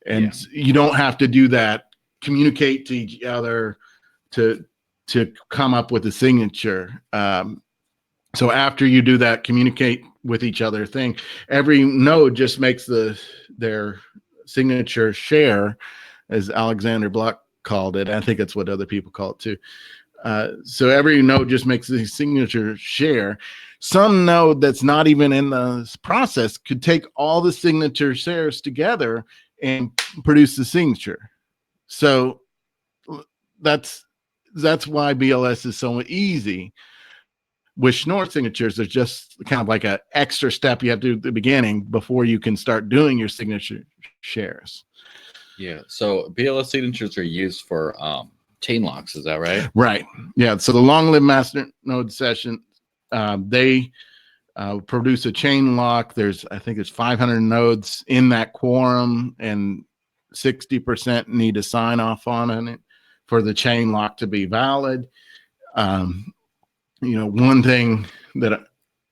And you don't have to do that, communicate to each other to come up with a signature. So after you do that, communicate with each other thing, every node just makes their signature share, as Alexander Block called it. I think that's what other people call it too. So every node just makes the signature share. Some node that's not even in the process could take all the signature shares together and produce the signature. So that's why BLS is so easy. With Schnorr signatures, there's just kind of like an extra step you have to do at the beginning before you can start doing your signature shares. Yeah. So BLS signatures are used for chain locks. Is that right? Right. Yeah. So the long-lived masternode session, they produce a chain lock. I think there's 500 nodes in that quorum, and 60% need to sign off on it for the chain lock to be valid. One thing that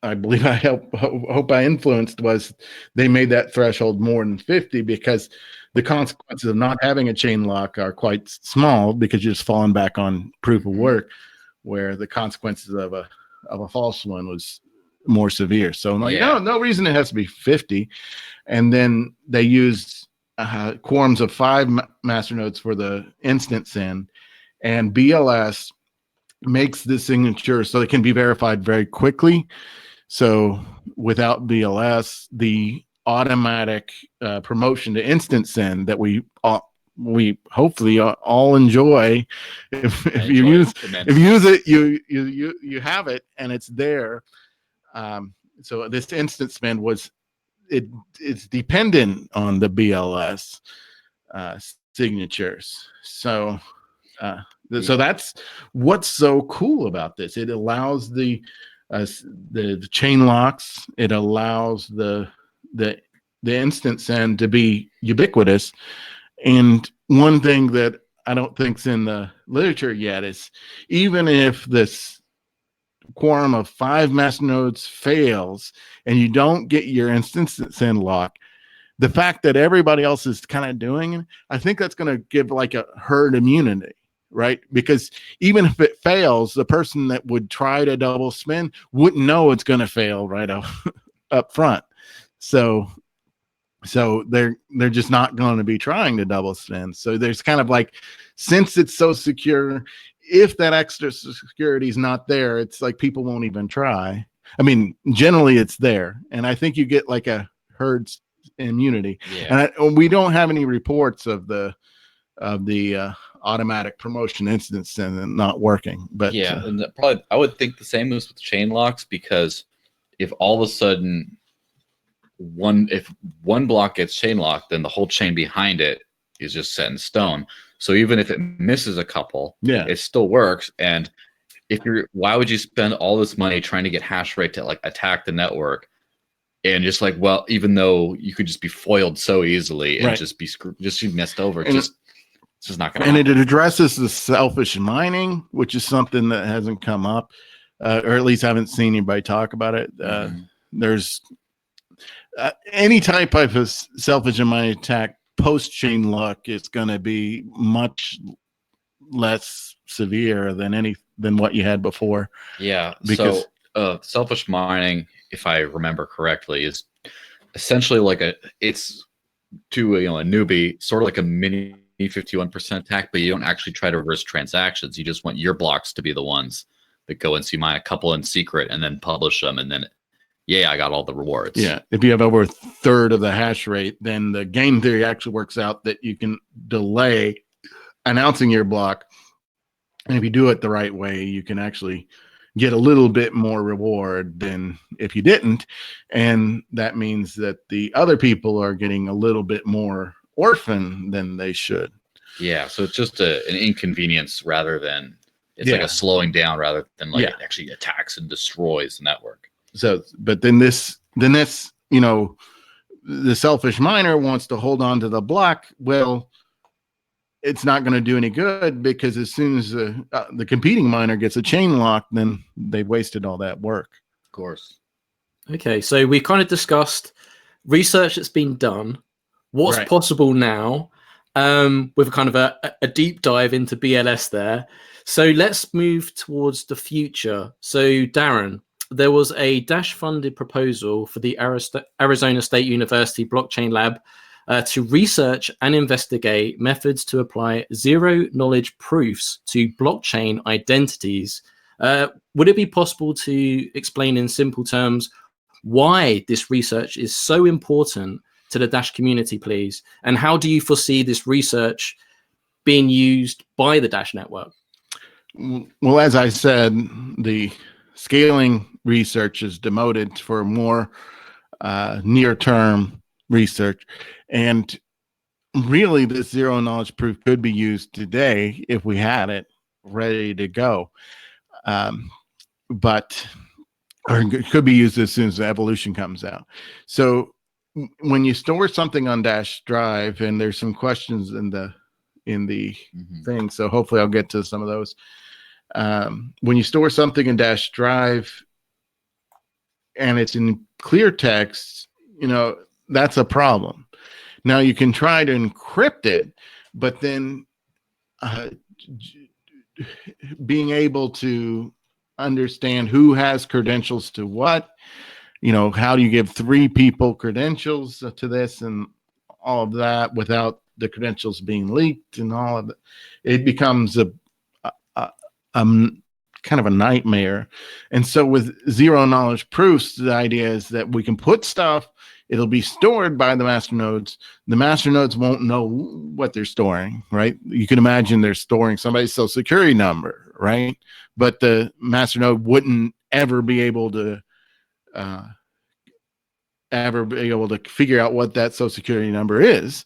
I believe I hope I influenced was they made that threshold more than 50, because the consequences of not having a chain lock are quite small, because you're just falling back on proof of work, where the consequences of a false one was more severe. So I'm like, no reason it has to be 50. And then they used quorums of 5 masternodes for the instant send, and BLS makes the signature so it can be verified very quickly. So without BLS, the automatic promotion to instant send that we hopefully all enjoy, if you use it, you have it, and it's there. So this instant send it's dependent on the BLS signatures. So that's what's so cool about this. It allows the chain locks. It allows the instant send to be ubiquitous. And one thing that I don't think's in the literature yet is, even if this quorum of 5 masternodes fails and you don't get your instant send lock, the fact that everybody else is kind of doing it, I think that's going to give like a herd immunity. Right? Because even if it fails, the person that would try to double spin wouldn't know it's going to fail right up front. So they're just not going to be trying to double spin. So there's kind of like, since it's so secure, if that extra security is not there, it's like people won't even try. I mean, generally it's there, and I think you get like a herd immunity. And we don't have any reports of the the automatic promotion instance and not working. But yeah, and probably I would think the same as with chain locks, because if all of a sudden if one block gets chain locked, then the whole chain behind it is just set in stone. So even if it misses a couple, it still works. And why would you spend all this money trying to get hash rate to like attack the network? And just like, well, even though you could just be foiled so easily and just be messed over, it's just not going to happen. And it addresses the selfish mining, which is something that hasn't come up, or at least I haven't seen anybody talk about it. There's any type of selfish mining attack post chain lock is going to be much less severe than what you had before. Yeah, because selfish mining, if I remember correctly, is essentially like it's to a newbie, sort of like a mini 51% attack, but you don't actually try to reverse transactions. You just want your blocks to be the ones that go and see mine a couple in secret and then publish them, and then I got all the rewards. Yeah, if you have over a third of the hash rate, then the game theory actually works out that you can delay announcing your block, and if you do it the right way, you can actually get a little bit more reward than if you didn't. And that means that the other people are getting a little bit more orphan than they should. Yeah, so it's just an inconvenience rather than like a slowing down rather than like it actually attacks and destroys the network. So, but then this, the selfish miner wants to hold on to the block. Well, it's not going to do any good, because as soon as the competing miner gets a chain lock, then they've wasted all that work. Of course. Okay, so we kind of discussed research that's been done, what's possible now, with kind of a deep dive into BLS there. So let's move towards the future. So Darren, there was a Dash-funded proposal for the Arizona State University Blockchain Lab to research and investigate methods to apply zero-knowledge proofs to blockchain identities. Would it be possible to explain in simple terms why this research is so important to the Dash community, please? And how do you foresee this research being used by the Dash network? Well, as I said, the scaling research is demoted for more near-term research. And really, this zero knowledge proof could be used today if we had it ready to go. But it could be used as soon as the evolution comes out. So when you store something on Dash Drive, and there's some questions in the thing, so hopefully I'll get to some of those. When you store something in Dash Drive and it's in clear text, that's a problem. Now you can try to encrypt it, but then being able to understand who has credentials to what, how do you give 3 people credentials to this and all of that without the credentials being leaked and all of it. It becomes a kind of a nightmare. And so with zero knowledge proofs, the idea is that we can put stuff, it'll be stored by the masternodes. The masternodes won't know what they're storing, right? You can imagine they're storing somebody's social security number, right? But the masternode wouldn't ever be able to figure out what that social security number is.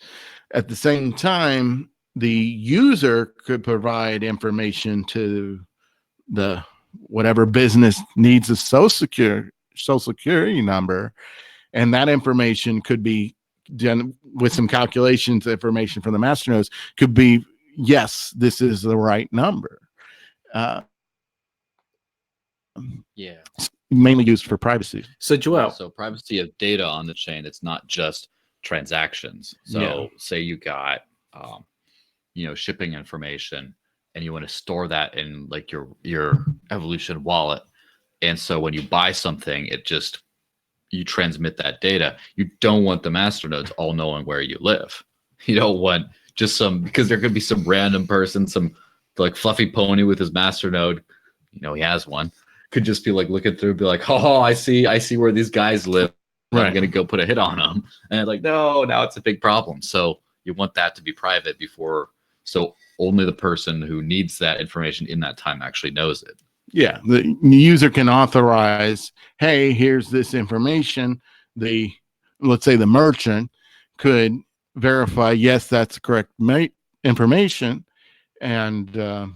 At the same time, the user could provide information to the whatever business needs a social security number, and that information could be done with some calculations. Information from the masternodes could be, yes, this is the right number. Mainly used for privacy. So Joel, so privacy of data on the chain, it's not just transactions. So say you got shipping information and you want to store that in like your Evolution wallet, and so when you buy something, you transmit that data. You don't want the masternodes all knowing where you live. You don't want just because there could be some random person, some like fluffy pony with his masternode, he has one, could just be like looking through, be like, oh, I see where these guys live. Right. I'm gonna go put a hit on them, and like, no, now it's a big problem. So you want that to be private before So only the person who needs that information in that time actually knows it. Yeah, the user can authorize, hey, here's this information. Let's say the merchant could verify, yes, that's correct information, and the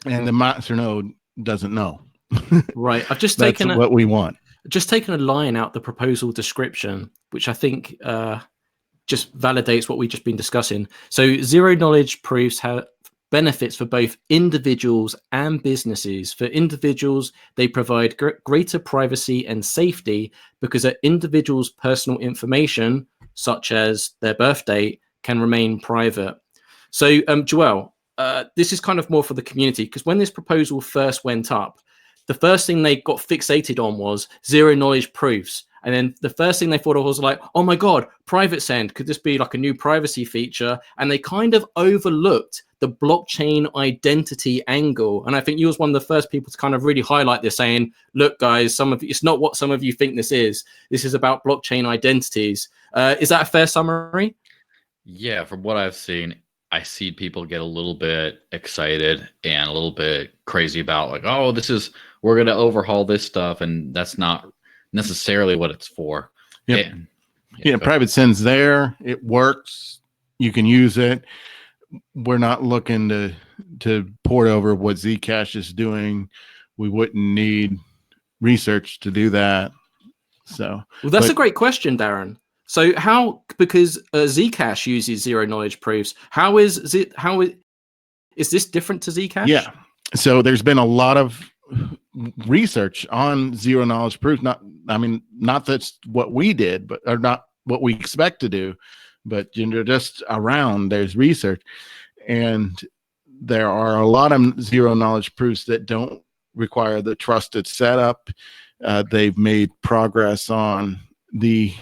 master node doesn't know. Right. I've just That's taken what we want. a line out the proposal description, which I think just validates what we've just been discussing. So zero knowledge proofs have benefits for both individuals and businesses. For individuals, they provide greater privacy and safety because an individual's personal information, such as their birth date, can remain private. So, Joelle, this is kind of more for the community, because when this proposal first went up, the first thing they got fixated on was zero knowledge proofs. And then the first thing they thought of was like, oh my God, private send. Could this be like a new privacy feature? And they kind of overlooked the blockchain identity angle. And I think you was one of the first people to kind of really highlight this, saying, look, guys, it's not what some of you think this is. This is about blockchain identities. Is that a fair summary? Yeah, from what I've seen, I see people get a little bit excited and a little bit crazy about like, oh, we're going to overhaul this stuff. And that's not necessarily what it's for. Yep. Private send's there. It works. You can use it. We're not looking to port over what Zcash is doing. We wouldn't need research to do that. So, well, that's a great question, Darren. So because Zcash uses zero knowledge proofs, is this different to Zcash? Yeah. So there's been a lot of research on zero knowledge proofs. Not that's what we did, or not what we expect to do, but just around there's research, and there are a lot of zero knowledge proofs that don't require the trusted setup. They've made progress on the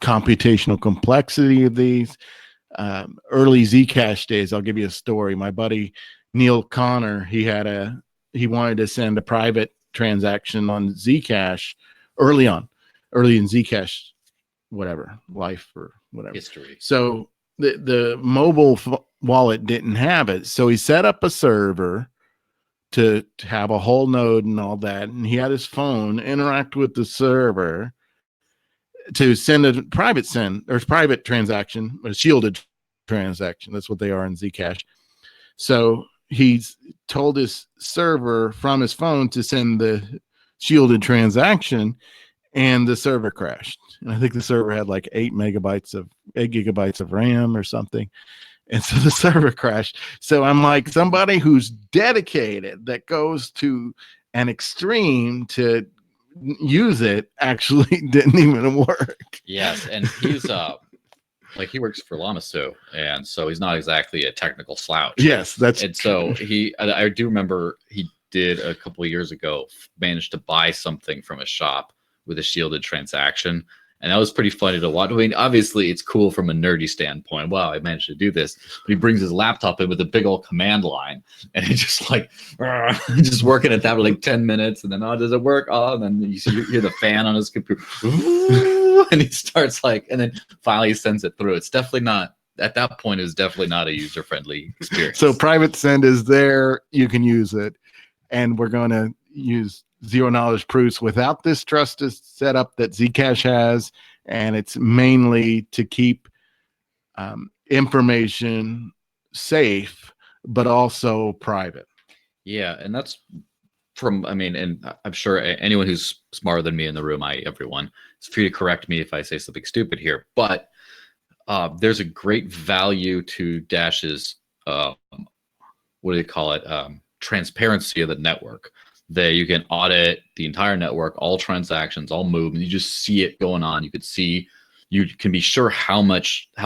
computational complexity of these. Early Zcash days, I'll give you a story. My buddy Neil Connor, he wanted to send a private transaction on Zcash early in Zcash, life or whatever history. So the mobile wallet didn't have it. So he set up a server to have a whole node and all that. And he had his phone interact with the server to send a private transaction, a shielded transaction. That's what they are in Zcash. So he's told his server from his phone to send the shielded transaction, and the server crashed. And I think the server had like 8 gigabytes of RAM or something. And so the server crashed. So I'm like, somebody who's dedicated, that goes to an extreme to use it, actually didn't even work. Yes, and he's he works for Lamasu, and so he's not exactly a technical slouch. Yes, and so I do remember he did a couple of years ago managed to buy something from a shop with a shielded transaction. And that was pretty funny to watch. I mean, obviously, it's cool from a nerdy standpoint. Wow, I managed to do this. But he brings his laptop in with a big old command line. And it's just like, just working at that for like 10 minutes. And then, does it work? And then you hear the fan on his computer. And he starts and then finally he sends it through. It's definitely not, at that point, it's definitely not a user-friendly experience. So private send is there. You can use it. And we're going to use zero knowledge proofs without this trusted setup that Zcash has, and it's mainly to keep information safe but also private. Yeah, and that's and I'm sure anyone who's smarter than me in the room, everyone is free to correct me if I say something stupid here, but there's a great value to Dash's transparency of the network. That you can audit the entire network, all transactions, all movement. You just see it going on. You can be sure how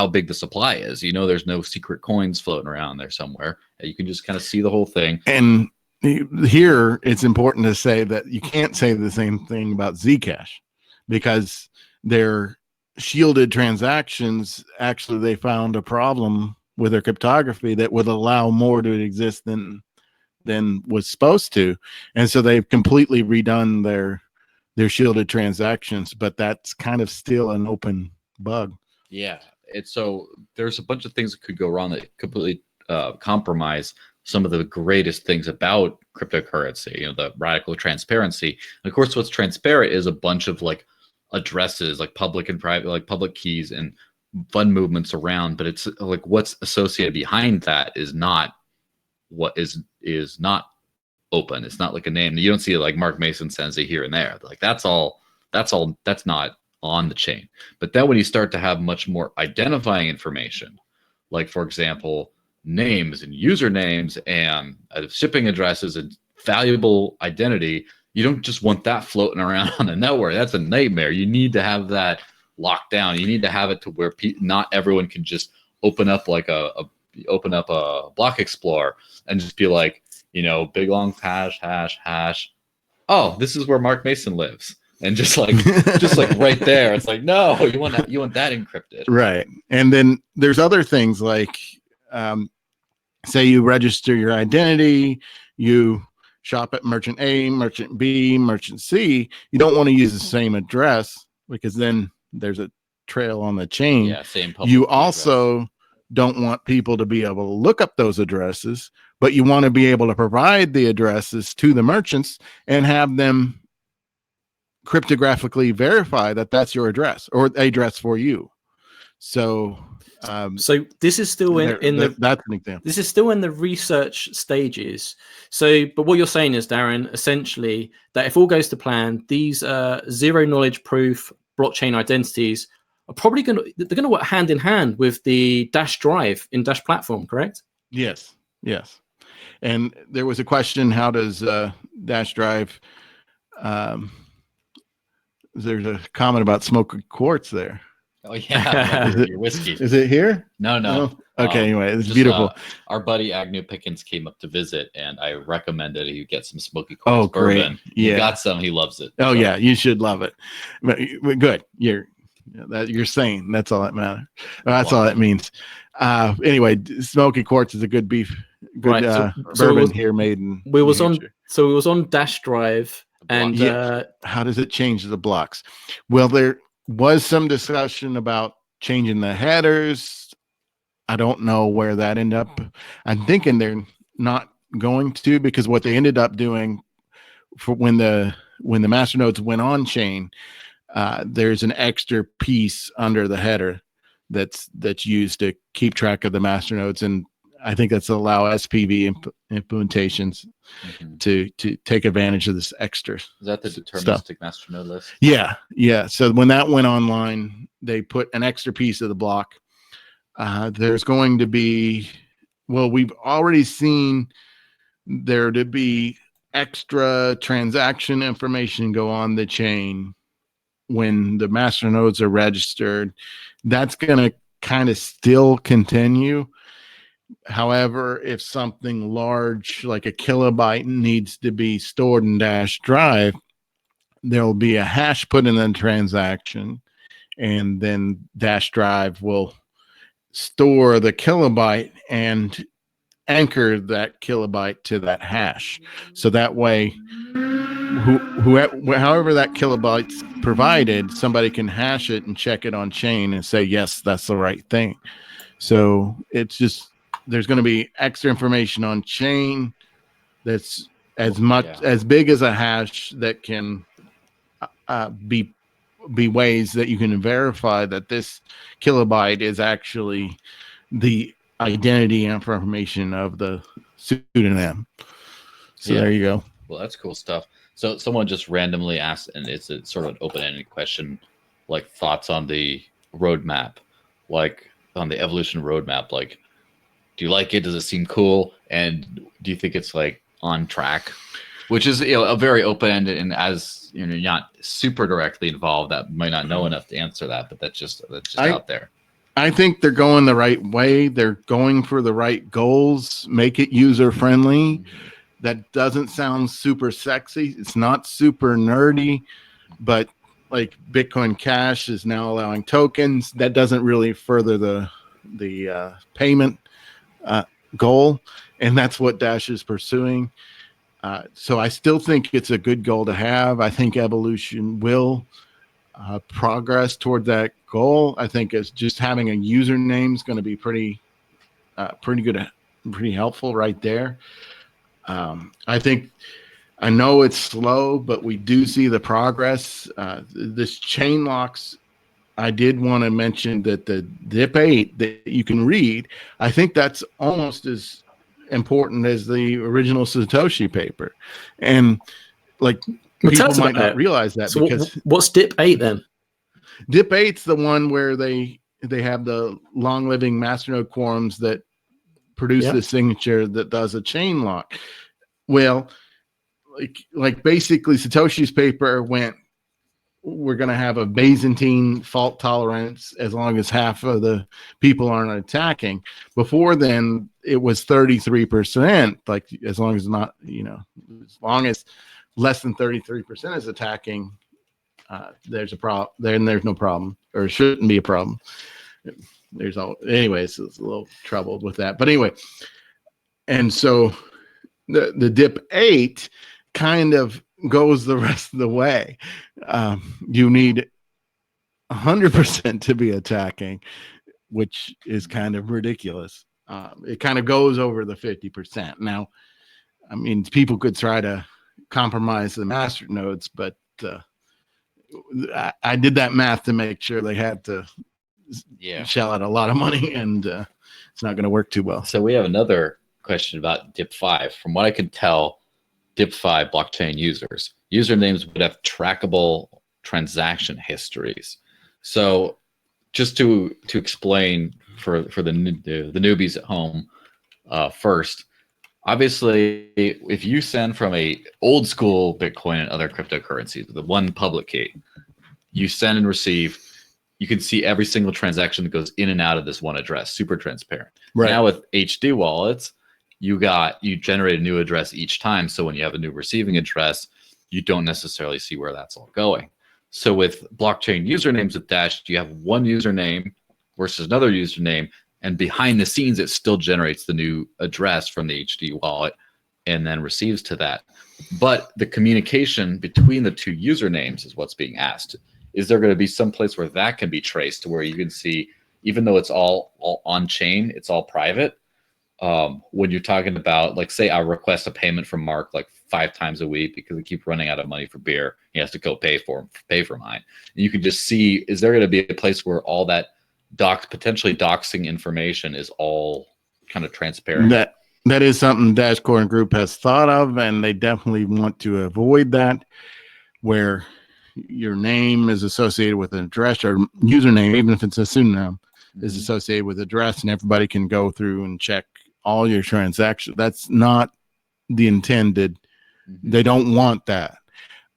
big the supply is. There's no secret coins floating around there somewhere. You can just kind of see the whole thing. And here it's important to say that you can't say the same thing about Zcash, because their shielded transactions, actually, they found a problem with their cryptography that would allow more to exist than was supposed to, and so they've completely redone their shielded transactions, but that's kind of still an open bug. Yeah, so there's a bunch of things that could go wrong that completely compromise some of the greatest things about cryptocurrency, the radical transparency. And of course, what's transparent is a bunch of like addresses, like public and private, like public keys and fund movements around, but it's like what's associated behind that is not what is not open. It's not like a name. You don't see it like Mark Mason sends it here and there. Like that's not on the chain. But then when you start to have much more identifying information, like for example, names and usernames and shipping addresses and valuable identity, you don't just want that floating around on the network. That's a nightmare. You need to have that locked down. You need to have it to where not everyone can just open up like a block explorer and just be like, big long hash. Oh, this is where Mark Mason lives. And just like right there, it's like, no, you want that encrypted. Right. And then there's other things like, say you register your identity, you shop at merchant A, merchant B, merchant C. You don't want to use the same address because then there's a trail on the chain. Yeah, same. You also don't want people to be able to look up those addresses, but you want to be able to provide the addresses to the merchants and have them cryptographically verify that that's your address or address for you. So this is still that's an example. This is still in the research stages. So, but what you're saying is, Darren, essentially that if all goes to plan, these zero knowledge proof blockchain identities are probably going to work hand in hand with the Dash Drive in Dash platform, correct? Yes. And there was a question: how does Dash Drive? There's a comment about smoking quartz there. Oh yeah, your whiskey. Is it here? No. Oh, okay. Anyway, it's beautiful. Our buddy Agnew Pickens came up to visit, and I recommended he get some smoky quartz bourbon. Great. Yeah, he got some. He loves it. Oh yeah, you should love it. But good. You're sane. That's all that matters. That's all that means. Anyway, smoky quartz is a good bourbon here made in. We was on Dash Drive. And how does it change the blocks? Well, there was some discussion about changing the headers. I don't know where that ended up. I'm thinking they're not going to, because what they ended up doing for when the masternodes went on chain, there's an extra piece under the header that's used to keep track of the masternodes, and I think that's allow SPV implementations to take advantage of this extra. Is that the deterministic masternode list? Yeah. So when that went online, they put an extra piece of the block. There's going to be, we've already seen there to be extra transaction information go on the chain when the masternodes are registered. That's going to kind of still continue. However, if something large like a kilobyte needs to be stored in Dash Drive, there'll be a hash put in the transaction, and then Dash Drive will store the kilobyte and anchor that kilobyte to that hash. So that way, however that kilobyte's provided, somebody can hash it and check it on chain and say, yes, that's the right thing. So it's just, there's going to be extra information on chain that's as big as a hash that can be ways that you can verify that this kilobyte is actually the identity information of the pseudonym. So there you go. Well, that's cool stuff. So someone just randomly asked, and it's a sort of an open-ended question, like thoughts on the roadmap, like on the evolution roadmap, like, do you like it? Does it seem cool? And do you think it's like on track? Which is, a very open-ended, and as you're not super directly involved, that might not know enough to answer that, but that's just out there. I think they're going the right way. They're going for the right goals. Make it user-friendly. Mm-hmm. That doesn't sound super sexy. It's not super nerdy, but like Bitcoin Cash is now allowing tokens. That doesn't really further the payment goal, and that's what Dash is pursuing. So I still think it's a good goal to have. I think evolution will progress toward that goal. I think it's just having a username is going to be pretty good pretty helpful right there. I know it's slow, but we do see the progress. This chain locks, I did want to mention that the DIP 8 that you can read, I think that's almost as important as the original Satoshi paper. And like, Well, tell people us might about not it. realize that, So because what's DIP 8 then? DIP 8's the one where they have the long living masternode quorums that produce Yeah. the signature that does a chain lock. Well, like basically Satoshi's paper went, we're going to have a Byzantine fault tolerance as long as half of the people aren't attacking. Before then, it was 33%. Like, as long as not, as long as less than 33% is attacking, there's a problem. Then there's no problem, or shouldn't be a problem. Anyways, it's a little troubled with that. But anyway, and so the DIP 8 kind of goes the rest of the way. You need 100% to be attacking, which is kind of ridiculous. It kind of goes over the 50%. Now, I mean, people could try to compromise the master nodes, but I did that math to make sure they had to shell out a lot of money, and it's not going to work too well. So we have another question about DIP 5. From what I could tell, DIP 5 blockchain usernames would have trackable transaction histories. So just to explain for the newbies at home, first, obviously, if you send from a old school Bitcoin and other cryptocurrencies, the one public key, you send and receive, you can see every single transaction that goes in and out of this one address, super transparent. Right. Now with HD wallets, you generate a new address each time. So when you have a new receiving address, you don't necessarily see where that's all going. So with blockchain usernames with Dash, you have one username versus another username, and behind the scenes, it still generates the new address from the HD wallet and then receives to that. But the communication between the two usernames is what's being asked. Is there going to be some place where that can be traced to where you can see, even though it's all on chain, it's all private? When you're talking about, like, say I request a payment from Mark like 5 times a week because we keep running out of money for beer, he has to go pay for mine. And you can just see, is there going to be a place where all that potentially doxing information is all kind of transparent? That is something Dash Core Group has thought of, and they definitely want to avoid that, where your name is associated with an address, or username, even if it's a pseudonym, is associated with address, and everybody can go through and check all your transactions. That's not the intended. They don't want that.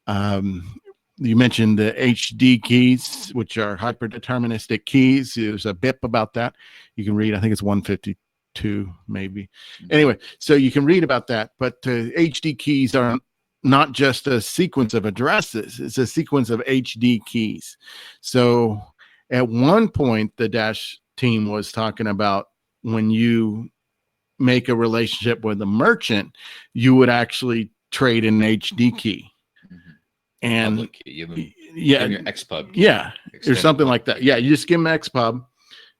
You mentioned the HD keys, which are hyperdeterministic keys. There's a BIP about that. You can read, I think it's 152 maybe. Anyway, so you can read about that, but HD keys are not just a sequence of addresses, it's a sequence of HD keys. So at one point, the Dash team was talking about, when you make a relationship with a merchant, you would actually trade an HD key. And your XPub key. Yeah, or something like that. Yeah, you just give them XPub,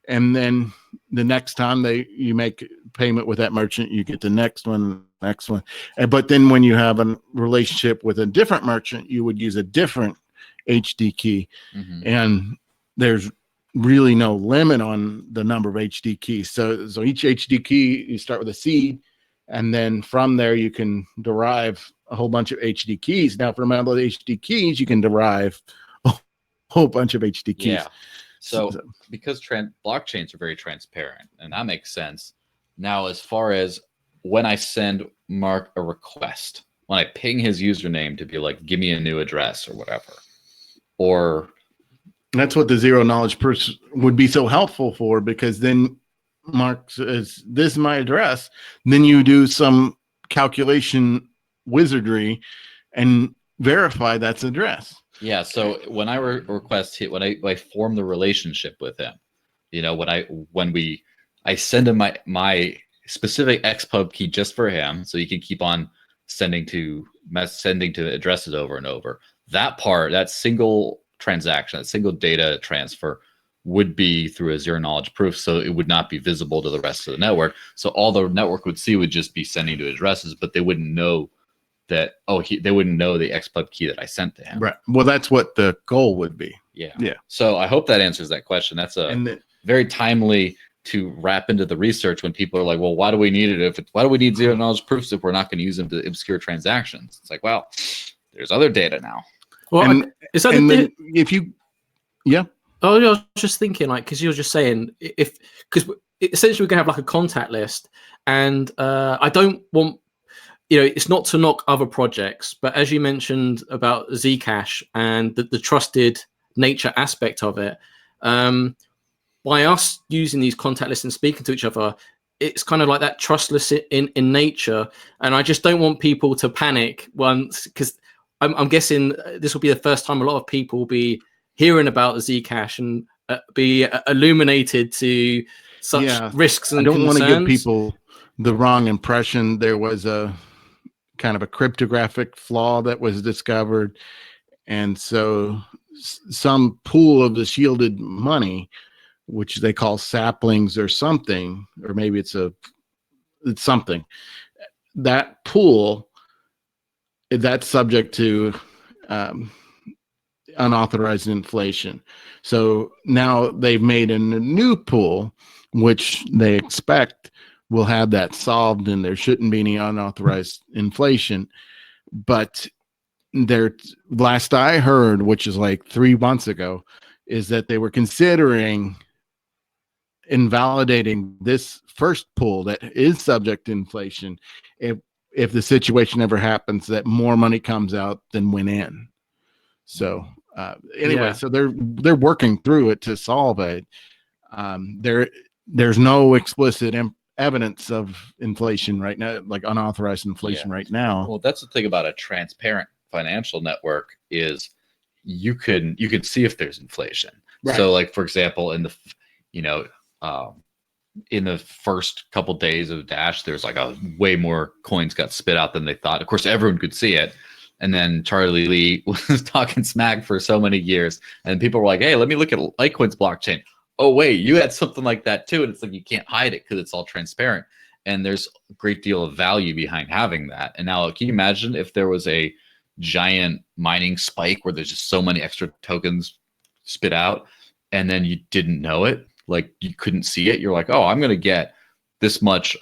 and then the next time you make payment with that merchant, you get the next one. But then when you have a relationship with a different merchant, you would use a different HD key. And there's really no limit on the number of HD keys. So each HD key, you start with a seed, and then from there you can derive a whole bunch of HD keys. Now, from all the HD keys, you can derive a whole bunch of HD keys. Yeah. So because blockchains are very transparent, and that makes sense. Now, as far as when I send Mark a request, when I ping his username to be like, give me a new address or whatever, or that's what the zero knowledge person would be so helpful for, because then Mark says, this is my address. Then you do some calculation wizardry and verify that's address. Yeah. So when I request when I form the relationship with him, when I send him my specific XPub key just for him, so he can keep on sending to addresses over and over. That part, that single transaction, that single data transfer, would be through a zero knowledge proof, so it would not be visible to the rest of the network. So all the network would see would just be sending to addresses, but they wouldn't know that, they wouldn't know the XPub key that I sent to him. Right. Well, that's what the goal would be. Yeah. Yeah. So I hope that answers that question. That's very timely to wrap into the research when people are like, well, why do we need it? Why do we need zero knowledge proofs if we're not going to use them to obscure transactions? It's like, well, there's other data now. Well, is that if you, yeah. Oh, I was just thinking, like, because you were just saying, because essentially we're gonna have like a contact list, and I don't want, it's not to knock other projects, but as you mentioned about Zcash and the trusted nature aspect of it, by us using these contact lists and speaking to each other, it's kind of like that trustless in nature, and I just don't want people to panic once, because I'm guessing this will be the first time a lot of people will be hearing about Zcash and be illuminated to such risks and concerns. I don't want to give people the wrong impression. There was a kind of a cryptographic flaw that was discovered, and so some pool of the shielded money, which they call saplings or something, or maybe it's something, that pool, that's subject to unauthorized inflation. So now they've made a new pool, which they expect will have that solved, and there shouldn't be any unauthorized inflation. But last I heard, which is like 3 months ago, is that they were considering invalidating this first pool that is subject to inflation if the situation ever happens that more money comes out than went in. So anyway, so they're working through it to solve it. There's no explicit evidence of inflation right now, like unauthorized inflation right now. Well, that's the thing about a transparent financial network is you can see if there's inflation. Right. So, like, for example, in the first couple days of Dash, there's like a way more coins got spit out than they thought. Of course, everyone could see it. And then Charlie Lee was talking smack for so many years, and people were like, hey, let me look at Litecoin's blockchain. Oh, wait, you had something like that too. And it's like, you can't hide it because it's all transparent. And there's a great deal of value behind having that. And now, can you imagine if there was a giant mining spike where there's just so many extra tokens spit out, and then you didn't know it? Like, you couldn't see it. You're like, oh, I'm going to get this much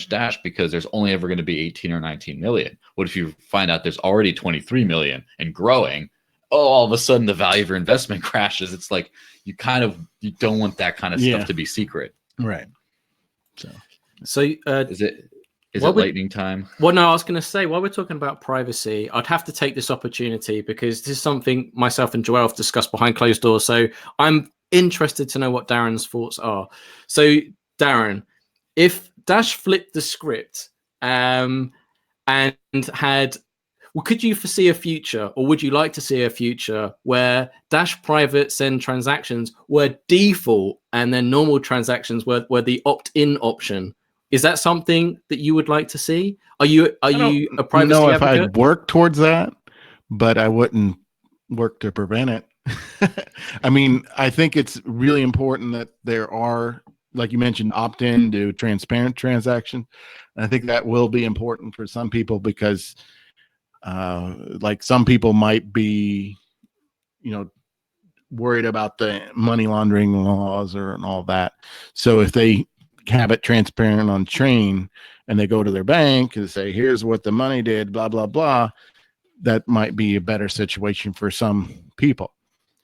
Dash because there's only ever going to be 18 or 19 million. What if you find out there's already 23 million and growing? Oh, all of a sudden the value of your investment crashes. It's like, you don't want that kind of stuff to be secret. Right. So is it lightning time? Well, no, I was going to say, while we're talking about privacy, I'd have to take this opportunity because this is something myself and Joel have discussed behind closed doors. So I'm interested to know what Darren's thoughts are. So Darren, if Dash flipped the script and had, could you foresee a future, or would you like to see a future where Dash private send transactions were default and then normal transactions were the opt-in option? Is that something that you would like to see? Are you a privacy advocate? If I'd work towards that, but I wouldn't work to prevent it. I mean, I think it's really important that there are, like you mentioned, opt-in to transparent transactions. And I think that will be important for some people because like some people might be, worried about the money laundering laws and all that. So if they have it transparent on chain and they go to their bank and say, here's what the money did, blah, blah, blah, that might be a better situation for some people.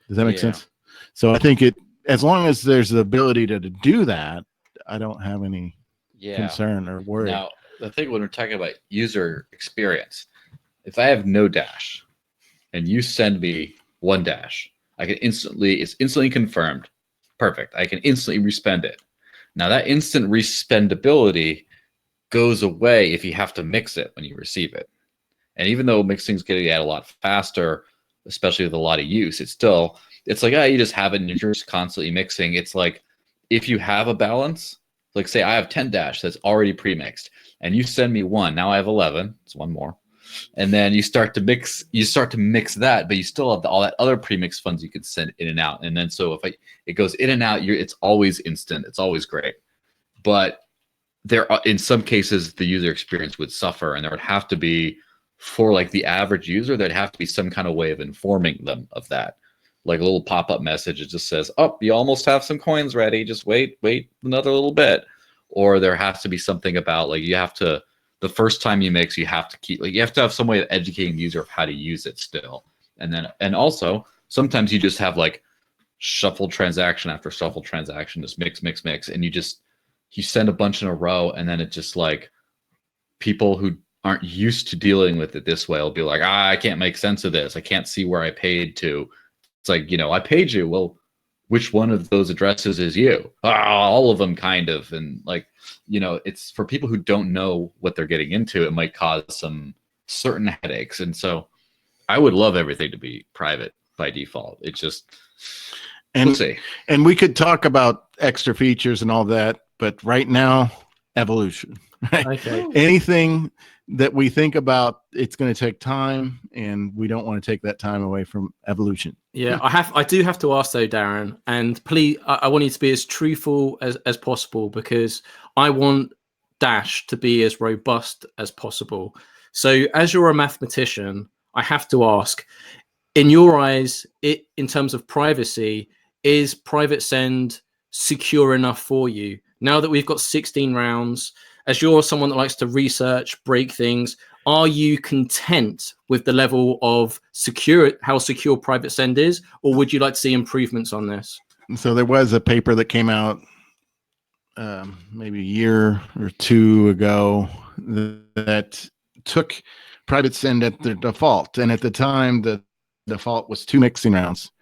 Does that make sense? So I think as long as there's the ability to do that, I don't have any concern or worry. Now, the thing when we're talking about user experience, if I have no Dash and you send me one Dash, it's instantly confirmed. Perfect. I can instantly respend it. Now that instant respendability goes away if you have to mix it when you receive it. And even though mixing's getting at a lot faster, especially with a lot of use, it's like, you just have it and you're just constantly mixing. It's like, if you have a balance, like say I have 10 Dash that's already pre-mixed and you send me one, now I have 11, it's one more. And then you start to mix that, but you still have all that other pre-mixed funds you could send in and out. And then so if it goes in and out, it's always instant. It's always great. But there are, in some cases, the user experience would suffer, and there would have to be, for like the average user, there'd have to be some kind of way of informing them of that. Like a little pop-up message. It just says, oh, you almost have some coins ready. Just wait another little bit. Or there has to be something about like the first time you mix, you have to have some way of educating the user of how to use it still. And also sometimes you just have like shuffle transaction after shuffle transaction, just mix. And you send a bunch in a row, and then it just like people who aren't used to dealing with it this way will be like, I can't make sense of this. I can't see where I paid to. It's like, I paid you. Well, which one of those addresses is you? All of them kind of. And like, it's for people who don't know what they're getting into, it might cause some certain headaches. And so I would love everything to be private by default. It's just, we'll see. And we could talk about extra features and all that, but right now, evolution. Right? Okay. Anything that we think about, it's going to take time, and we don't want to take that time away from evolution. Yeah, I do have to ask though, Darren, and please, I want you to be as truthful as possible, because I want Dash to be as robust as possible. So as you're a mathematician, I have to ask, in your eyes, in terms of privacy, is private send secure enough for you? Now that we've got 16 rounds, as you're someone that likes to research, break things, are you content with the level of how secure private send is, or would you like to see improvements on this? So there was a paper that came out maybe a year or two ago that took private send at the default. And at the time, the default was 2 mixing rounds.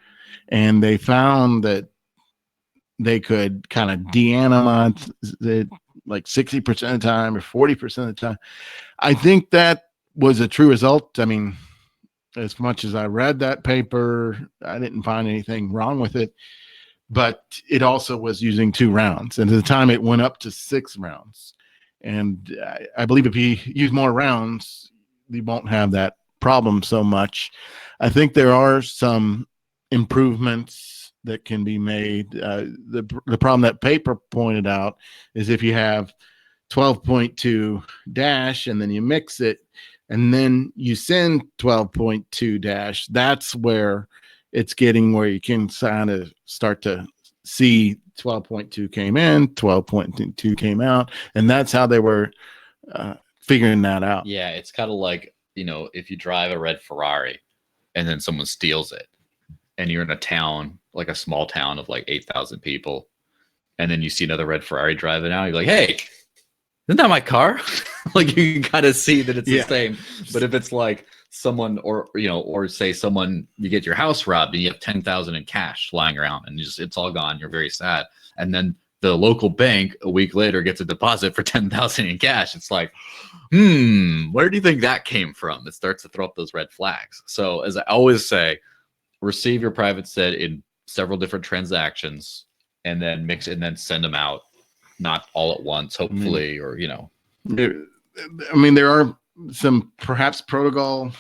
And they found that they could kind of de-anonymize it like 60% of the time or 40% of the time. I think that was a true result. I mean, as much as I read that paper, I didn't find anything wrong with it, but it also was using 2 rounds. And at the time it went up to 6 rounds. And I believe if you use more rounds, you won't have that problem so much. I think there are some improvements that can be made. The problem that paper pointed out is if you have 12.2 Dash and then you mix it and then you send 12.2 Dash, that's where it's getting where you can kind of start to see 12.2 came in, 12.2 came out, and that's how they were figuring that out. Yeah, it's kind of like, if you drive a red Ferrari and then someone steals it, and you're in a town, like a small town of like 8,000 people, and then you see another red Ferrari driving out, you're like, hey, isn't that my car? Like you can kind of see that it's the same. But if it's like someone, or say someone, you get your house robbed and you have 10,000 in cash lying around and it's all gone, you're very sad. And then the local bank a week later gets a deposit for 10,000 in cash. It's like, where do you think that came from? It starts to throw up those red flags. So as I always say, receive your private send in several different transactions, and then mix and then send them out, not all at once, hopefully, there are some perhaps protocol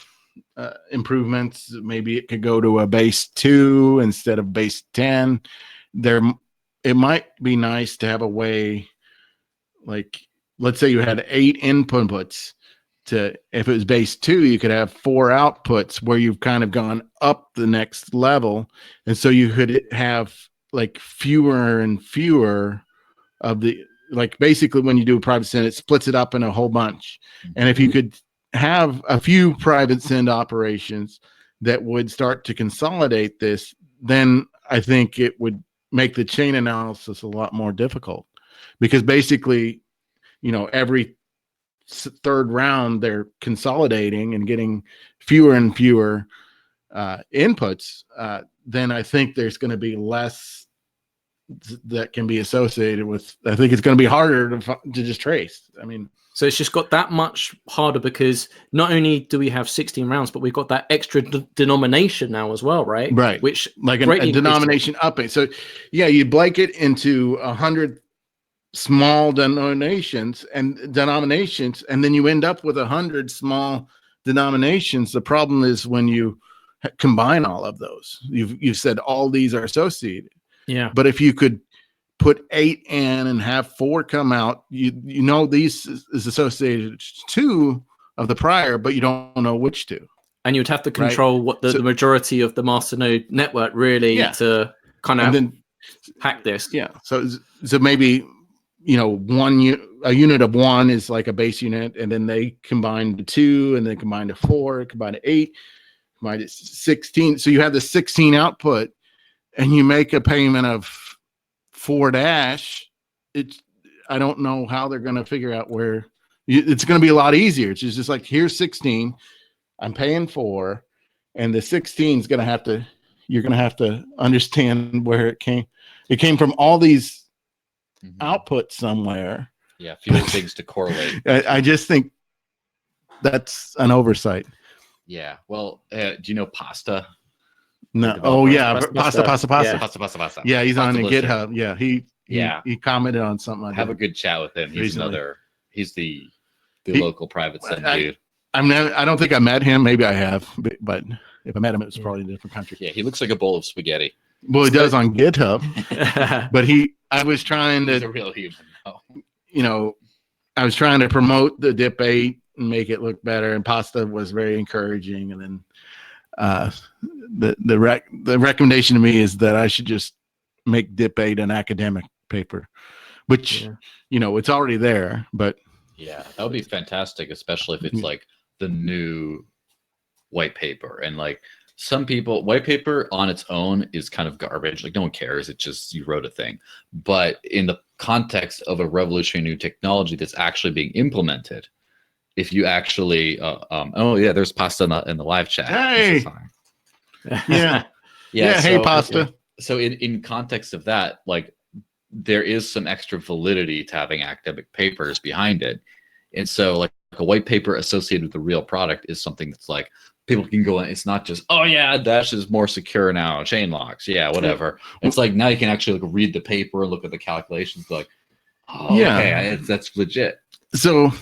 improvements. Maybe it could go to a base 2 instead of base 10. It might be nice to have a way, like, let's say you had 8 inputs. If it was base 2, you could have 4 outputs where you've kind of gone up the next level. And so you could have like fewer and fewer of the, like basically when you do a private send, it splits it up in a whole bunch. And if you could have a few private send operations that would start to consolidate this, then I think it would make the chain analysis a lot more difficult, because basically, every third round they're consolidating and getting fewer and fewer inputs. Then I think there's going to be less that can be associated with. I think it's going to be harder to just trace. I mean, so it's just got that much harder, because not only do we have 16 rounds, but we've got that extra denomination now as well, right? Right. Which like a denomination upping. So yeah, you break it into 100 small denominations, and then you end up with 100 small denominations. The problem is when you combine all of those. You've said all these are associated. Yeah. But if you could put 8 in and have 4 come out, you know these is associated to 2 of the prior, but you don't know which 2. And you'd have to control what the majority of the masternode network really to kind of hack this. Yeah. So maybe, you know, a unit of 1 is like a base unit, and then they combine to 2, and then combine to 4, combine to 8, combine to 16. So you have the 16 output, and you make a payment of 4 dash. I don't know how they're going to figure out where it's going to be a lot easier. It's just like, here's 16. I'm paying 4, and the 16 is going to have to, you're going to have to understand where it came. It came from all these outputs somewhere. Yeah, fewer things to correlate. I just think that's an oversight. Yeah. Well, do you know Pasta? No. Oh yeah, Pasta. Pasta. Yeah, he's on the Blizzard. GitHub. Yeah, he commented on something. Have a good chat with him. He's the He- local private send dude. I don't think I met him. Maybe I have, but if I met him, it was probably in a different country. Yeah, he looks like a bowl of spaghetti. Well, he does on GitHub, but I was trying He's a to, real human. though. you know, I was trying to promote the dip 8 and make it look better, and Pasta was very encouraging. And then the recommendation to me is that I should just make dip 8 an academic paper, which you know, it's already there, but Yeah, that would be fantastic, especially if it's like the new white paper. And like some people, white paper on its own is kind of garbage. Like no one cares. It's just you wrote a thing. But in the context of a revolutionary new technology that's actually being implemented, if you actually, oh yeah, there's Pasta in the live chat. Hey, yeah. Hey, Pasta. So in context of that, like there is some extra validity to having academic papers behind it. And so like a white paper associated with the real product is something that's like people can go in. It's not just, oh yeah, Dash is more secure now, chain locks. Yeah, whatever. It's like now you can actually like read the paper and look at the calculations, be like, oh, Yeah. okay, that's legit. So,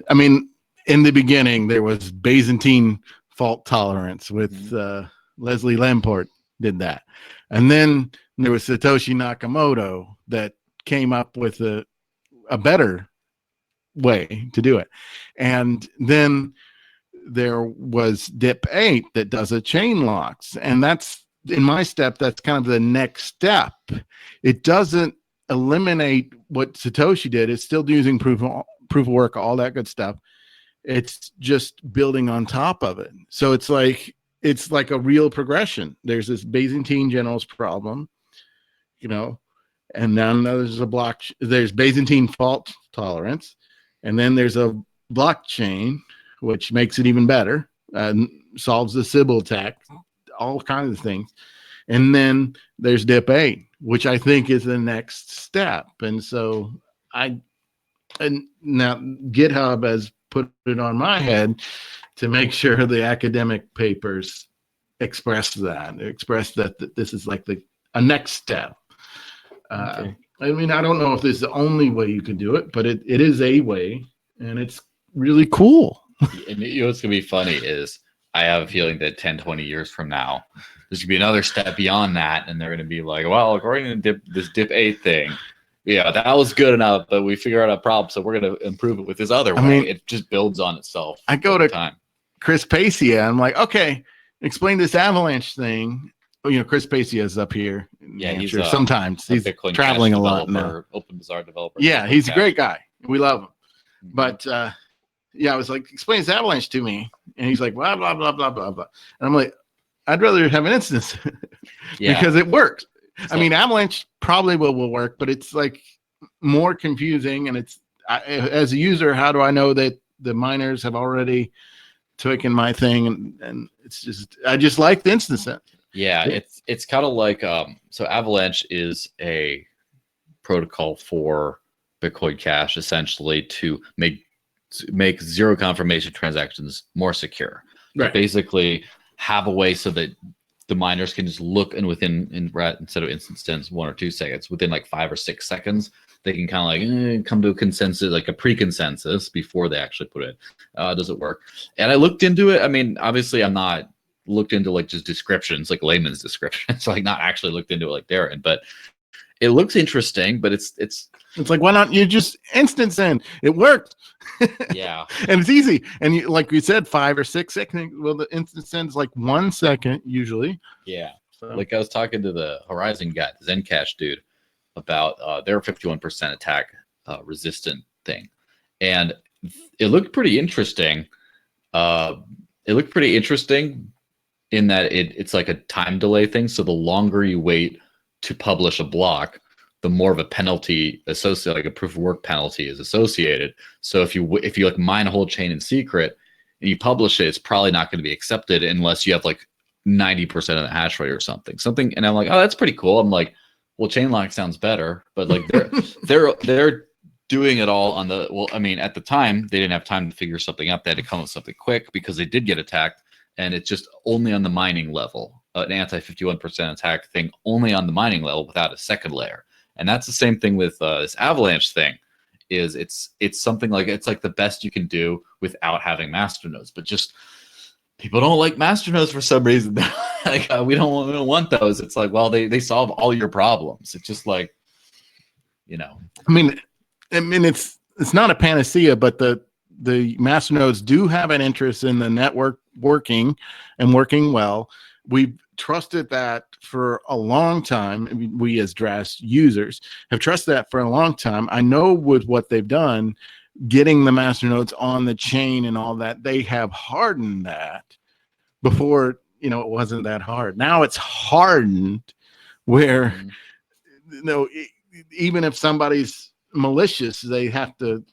I mean, in the beginning, there was Byzantine fault tolerance with Leslie Lamport did that. And then there was Satoshi Nakamoto that came up with a better way to do it. And then there was DIP 8 that does a chain locks. And that's, in my step, that's kind of the next step. It doesn't eliminate what Satoshi did. It's still using proof of work, all that good stuff. It's just building on top of it. So it's like a real progression. There's this Byzantine generals problem, you know, and then there's Byzantine fault tolerance, and then there's a blockchain, which makes it even better, and solves the Sybil attack, all kinds of things. And then there's DIP 8, which I think is the next step. And so now GitHub has put it on my head to make sure the academic papers express that this is like a next step. Okay. I mean, I don't know if this is the only way you can do it, but it is a way, and it's really cool. And you know what's going to be funny is I have a feeling that 10, 20 years from now, there's going to be another step beyond that, and they're going to be like, well, according to this DIP 8 thing, yeah, that was good enough, but we figured out a problem, so we're going to improve it with this other way. I mean, it just builds on itself. I go to Chris Pacia, I'm like, okay, explain this avalanche thing. Oh, you know, Chris Pacia is up here. Yeah, he's sometimes he's Bitcoin traveling Cash a lot developer, now. Open Bazaar developer. Yeah, he's a great guy. We love him. Mhm. But yeah, I was like, explain this avalanche to me, and he's like, blah blah blah blah blah blah. And I'm like, I'd rather have an instance because it works. So, I mean, avalanche probably will work, but it's like more confusing. And as a user, how do I know that the miners have already taken my thing? And it's just, I just like the instance. yeah, it's kind of like so Avalanche is a protocol for Bitcoin Cash, essentially to make zero confirmation transactions more secure. Right. Basically have a way so that the miners can just look, and instead of instant sends 1 or 2 seconds, within like 5 or 6 seconds, they can kind of like come to a consensus, like a pre-consensus before they actually put it. Does it work? And I looked into it. I mean, obviously, I'm not looked into like just descriptions, like layman's descriptions, like not actually looked into it like Darren, but it looks interesting. But it's like, why not you just instant send? It worked. Yeah. And it's easy. And you, like we said, 5 or 6 seconds. Well, the instant send's like 1 second usually. Yeah. So. Like I was talking to the Horizon guy, the Zencash dude, about their 51% attack resistant thing. And it looked pretty interesting. It looked pretty interesting in that it's like a time delay thing. So the longer you wait to publish a block, the more of a penalty associated, like a proof of work penalty is associated. So if you like mine a whole chain in secret and you publish it, it's probably not going to be accepted unless you have like 90% of the hash rate or something. And I'm like, oh, that's pretty cool. I'm like, well, chain lock sounds better, but like they're doing it all on the, well, I mean, at the time they didn't have time to figure something out. They had to come up with something quick because they did get attacked, and it's just only on the mining level, an anti 51% attack thing only on the mining level without a second layer. And that's the same thing with this avalanche thing. Is it's something like, it's like the best you can do without having master nodes, but just people don't like master nodes for some reason. Like we don't want those. It's like, well, they solve all your problems. It's just like, I mean, it's not a panacea, but the master nodes do have an interest in the network working and working well. We've trusted that for a long time. I mean, we as Dash users have trusted that for a long time. I know with what they've done, getting the master nodes on the chain and all that, they have hardened that. Before, it wasn't that hard. Now it's hardened where, even if somebody's malicious, they have to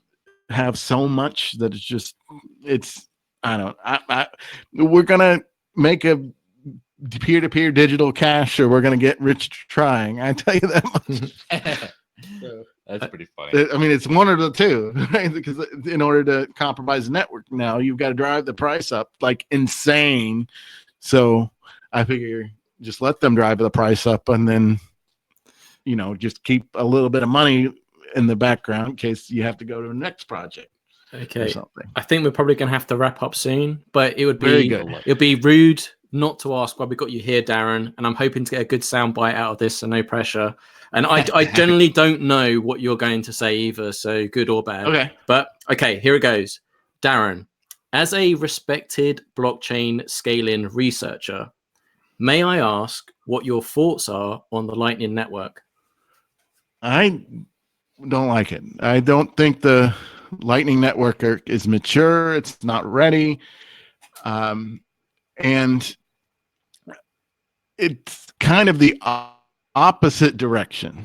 have so much that we're going to make a peer-to-peer digital cash, or we're going to get rich trying. I tell you that much. So, that's pretty funny. I mean, it's one of the two, right? Because in order to compromise the network now, you've got to drive the price up like insane. So I figure just let them drive the price up, and then, just keep a little bit of money in the background in case you have to go to the next project. Okay. Or something. I think we're probably going to have to wrap up soon, but it would be rude not to ask why we got you here, Darren. And I'm hoping to get a good soundbite out of this, so no pressure. And I generally don't know what you're going to say either, so good or bad. Okay. But okay, here it goes. Darren, as a respected blockchain scaling researcher, may I ask what your thoughts are on the Lightning Network? I don't like it. I don't think the Lightning Network is mature. It's not ready. And it's kind of the opposite direction.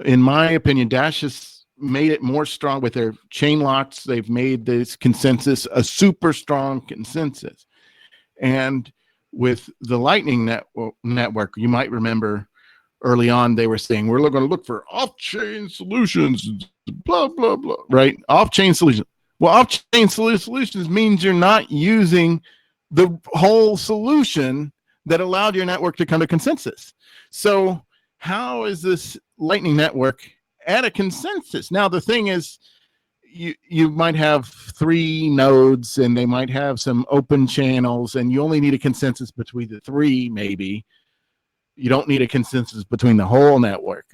In my opinion, Dash has made it more strong with their chain locks. They've made this consensus a super strong consensus. And with the Lightning Network, you might remember early on they were saying, we're going to look for off-chain solutions, blah, blah, blah, right? Off-chain solutions. Well, off-chain solutions means you're not using the whole solution that allowed your network to come to consensus. So how is this Lightning Network at a consensus? Now, the thing is, you might have 3 nodes and they might have some open channels, and you only need a consensus between the 3, maybe. You don't need a consensus between the whole network.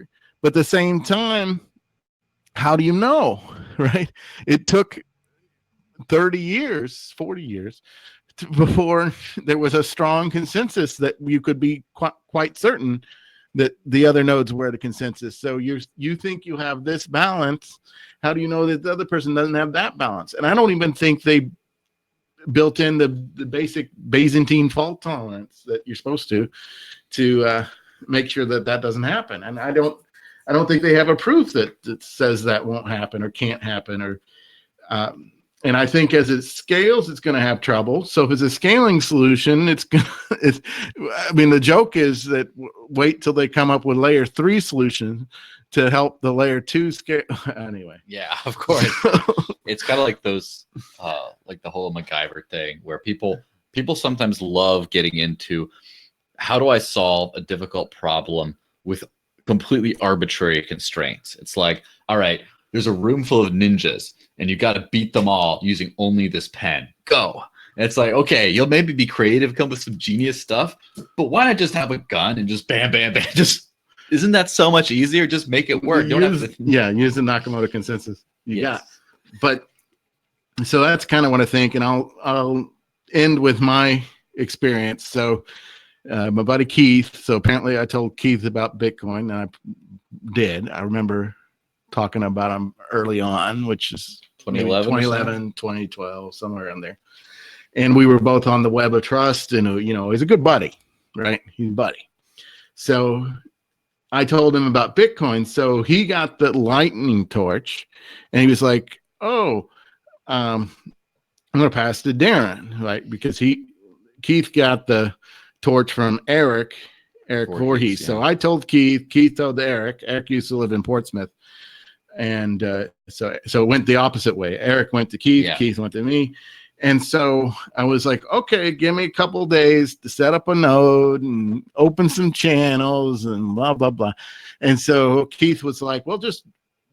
But at the same time, how do you know, right? It took 30 years, 40 years before there was a strong consensus that you could be quite certain that the other nodes were at a consensus. So you think you have this balance. How do you know that the other person doesn't have that balance? And I don't even think they built in the basic Byzantine fault tolerance that you're supposed to make sure that doesn't happen. And I don't think they have a proof that says that won't happen or can't happen. Or and I think as it scales, it's going to have trouble. So if it's a scaling solution, I mean, the joke is that wait till they come up with layer 3 solution to help the layer 2 scale. Anyway. Yeah, of course. It's kind of like those, like the whole MacGyver thing, where people sometimes love getting into how do I solve a difficult problem with completely arbitrary constraints? It's like, all right, there's a room full of ninjas and you got to beat them all using only this pen. Go. And it's like, okay, you'll maybe be creative, come with some genius stuff, but why not just have a gun and just bam, bam, bam? Just isn't that so much easier? Just make it work. Use the Nakamoto consensus. But so that's kind of what I think, and I'll end with my experience. So my buddy Keith. So apparently, I told Keith about Bitcoin, and I did. I remember talking about him early on, which is 2011, 2012, somewhere around there. And we were both on the Web of Trust, and he's a good buddy, right? He's a buddy. So I told him about Bitcoin. So he got the lightning torch, and he was like, "Oh, I'm going to pass to Darren," right? Because Keith got the torch from Eric Voorhees. Yeah. So I told Keith told Eric used to live in Portsmouth. And so it went the opposite way. Eric went to Keith, Keith went to me. And so I was like, okay, give me a couple of days to set up a node and open some channels and blah, blah, blah. And so Keith was like, well, just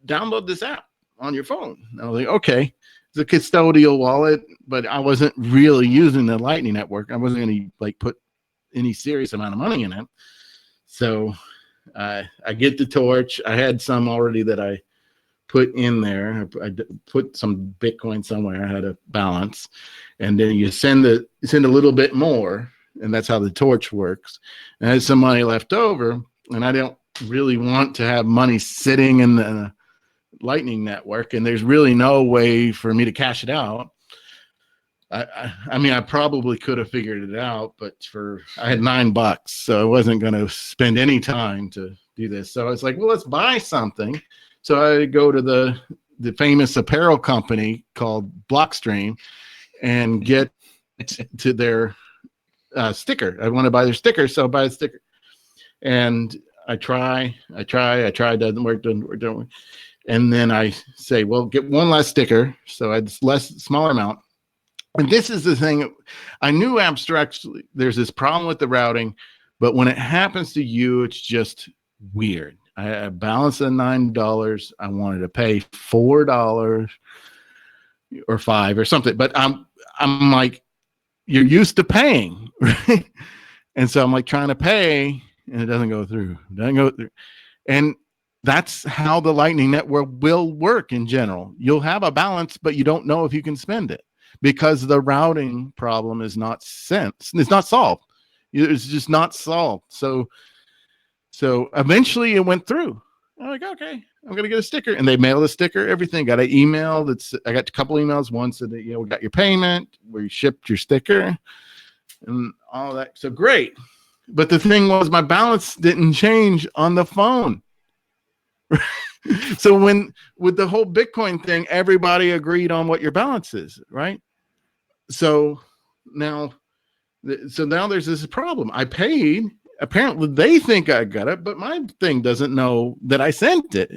download this app on your phone. And I was like, okay. It's a custodial wallet, but I wasn't really using the Lightning Network. I wasn't going to put any serious amount of money in it. So I get the torch. I had some already that I put in there. I put some Bitcoin somewhere. I had a balance, and then you send a little bit more, and that's how the torch works. And I had some money left over, and I don't really want to have money sitting in the Lightning Network, and there's really no way for me to cash it out. I mean, I probably could have figured it out, but I had $9, so I wasn't going to spend any time to do this. So I was like, well, let's buy something. So I go to the famous apparel company called Blockstream and get to their sticker. I want to buy their sticker, so I buy a sticker. And I try, doesn't work. And then I say, well, get one less sticker. So I had smaller amount. And this is the thing. I knew abstractly there's this problem with the routing, but when it happens to you, it's just weird. I balanced at $9. I wanted to pay $4 or $5 or something, but I'm like, you're used to paying, right? And so I'm like trying to pay, and it doesn't go through. And that's how the Lightning Network will work in general. You'll have a balance, but you don't know if you can spend it because the routing problem is not solved. It's just not solved. So eventually it went through. I'm like, okay, I'm going to get a sticker. And they mailed a sticker, everything. Got an email. I got a couple emails. One said that, we got your payment. We shipped your sticker and all that. So great. But the thing was, my balance didn't change on the phone. So with the whole Bitcoin thing, everybody agreed on what your balance is, right? So now there's this problem. I paid. Apparently they think I got it, but my thing doesn't know that I sent it.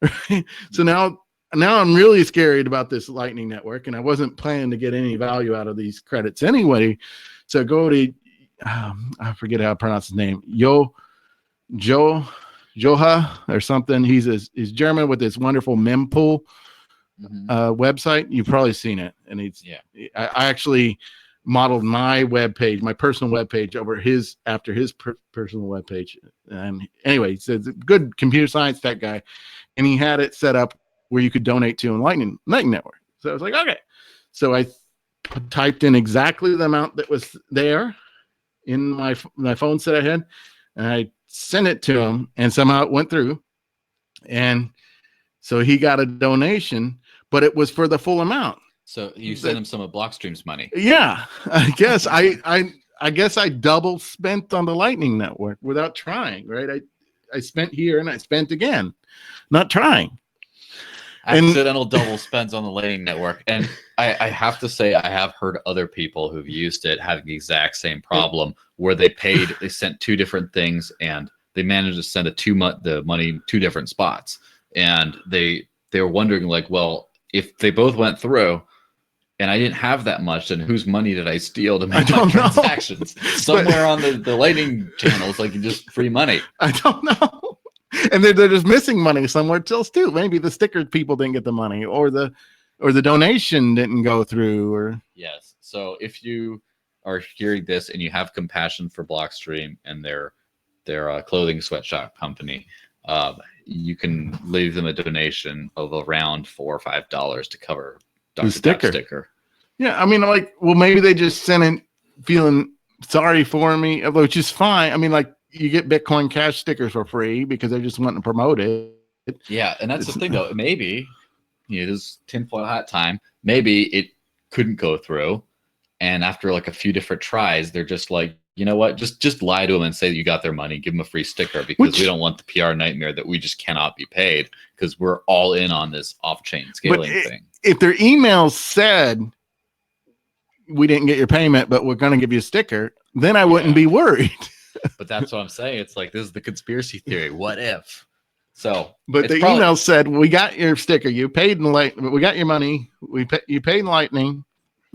Right? So now I'm really scared about this Lightning Network, and I wasn't planning to get any value out of these credits anyway. So go to I forget how to pronounce his name. Joha or something. He's German with this wonderful mempool website. You've probably seen it, and I actually modeled my webpage, my personal webpage, after his personal webpage. And anyway, he's a good computer science tech guy, and he had it set up where you could donate to in Lightning Network. So I was like, okay. So I typed in exactly the amount that was there in my phone set I had, and I sent it to him, and somehow it went through. And so he got a donation, but it was for the full amount. So you sent him some of Blockstream's money. Yeah, I guess I guess I double spent on the Lightning Network without trying, right? I spent here and I spent again, not trying. Accidental double spends on the Lightning Network. And I have to say, I have heard other people who've used it having the exact same problem where they sent two different things, and they managed to send the money two different spots. And they were wondering, like, well, if they both went through, and I didn't have that much, then whose money did I steal to make my don't know. transactions? Somewhere on the Lightning channels, like just free money. I don't know. And they're just missing money somewhere else too. Maybe the sticker people didn't get the money, or the donation didn't go through, or Yes. So if you are hearing this and you have compassion for Blockstream and their clothing sweatshop company, you can leave them a donation of around $4 or $5 to cover Dr. sticker. Tapp sticker. Yeah, I mean, like, well, maybe they just sent it feeling sorry for me, which is fine. I mean, like, you get Bitcoin Cash stickers for free because they're just wanting to promote it. Yeah, and that's the thing, though. Maybe it is tinfoil hat time. Maybe it couldn't go through, and after like a few different tries, they're just like, you know what? Just lie to them and say that you got their money. Give them a free sticker because we don't want the PR nightmare that we just cannot be paid because we're all in on this off-chain scaling thing. If their email said, we didn't get your payment, but we're going to give you a sticker, then I wouldn't be worried. But that's what I'm saying. It's like, this is the conspiracy theory. What if? So, but the email said, we got your sticker. You paid in we got your money. You paid in Lightning.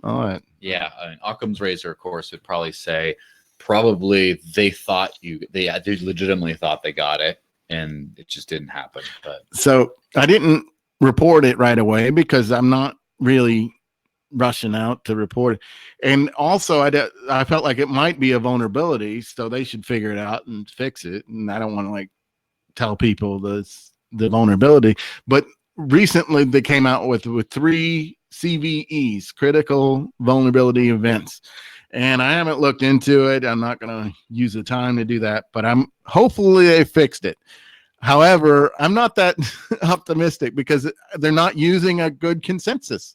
All right. Yeah. I mean, Occam's razor, of course, would probably say, probably they thought they legitimately thought they got it, and it just didn't happen. But so I didn't report it right away because I'm not really rushing out to report it. And also I felt like it might be a vulnerability, so they should figure it out and fix it. And I don't want to like tell people the vulnerability, but recently they came out with 3 CVEs, critical vulnerability events. And I haven't looked into it. I'm not going to use the time to do that, but hopefully they fixed it. However, I'm not that optimistic because they're not using a good consensus.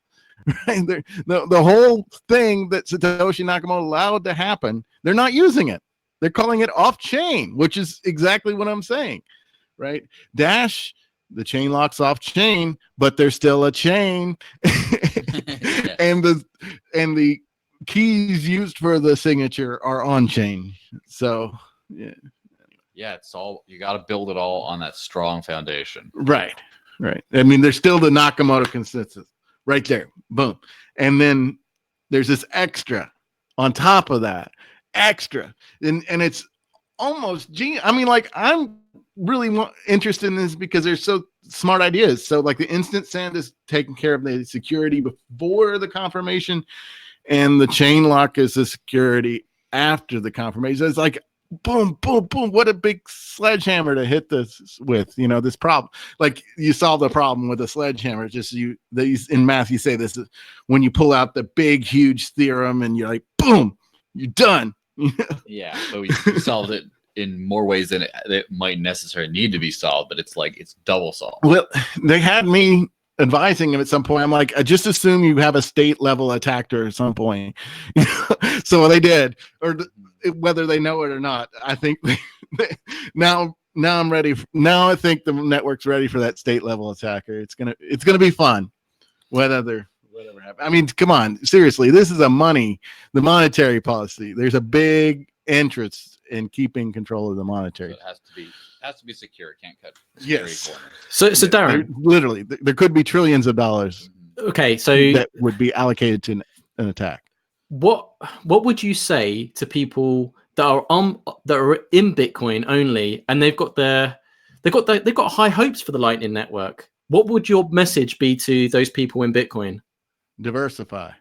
Right? The whole thing that Satoshi Nakamoto allowed to happen, they're not using it. They're calling it off-chain, which is exactly what I'm saying. Right? Dash, the chain lock's off-chain, but there's still a chain. and the keys used for the signature are on chain. So yeah, it's all, you got to build it all on that strong foundation. Right. I mean, there's still the Nakamoto consensus right there. Boom. And then there's this extra on top of that extra. And it's almost genius. I mean, like, I'm really interested in this because they're so smart ideas. So like the instant send is taking care of the security before the confirmation, and the chain lock is the security after the confirmation. It's like boom, boom, boom. What a big sledgehammer to hit this with, this problem. Like you solve the problem with a sledgehammer. It's just in math, you say this is when you pull out the big, huge theorem and you're like, boom, you're done. Yeah. So you solved it in more ways than it might necessarily need to be solved, but it's like, it's double solved. Well, they had me advising him at some point. I'm like, I just assume you have a state level attacker at some point. So they did, or whether they know it or not. I think now I'm ready. Now I think the network's ready for that state level attacker. It's gonna be fun. Whatever happens. I mean, come on, seriously. This is the monetary policy. There's a big interest in keeping control of the monetary. So it has to be secure. It can't cut. Yes. So Darren, literally, there could be trillions of dollars. Okay, so that would be allocated to an attack. What would you say to people that are in Bitcoin only, and they've got high hopes for the Lightning Network? What would your message be to those people in Bitcoin? Diversify.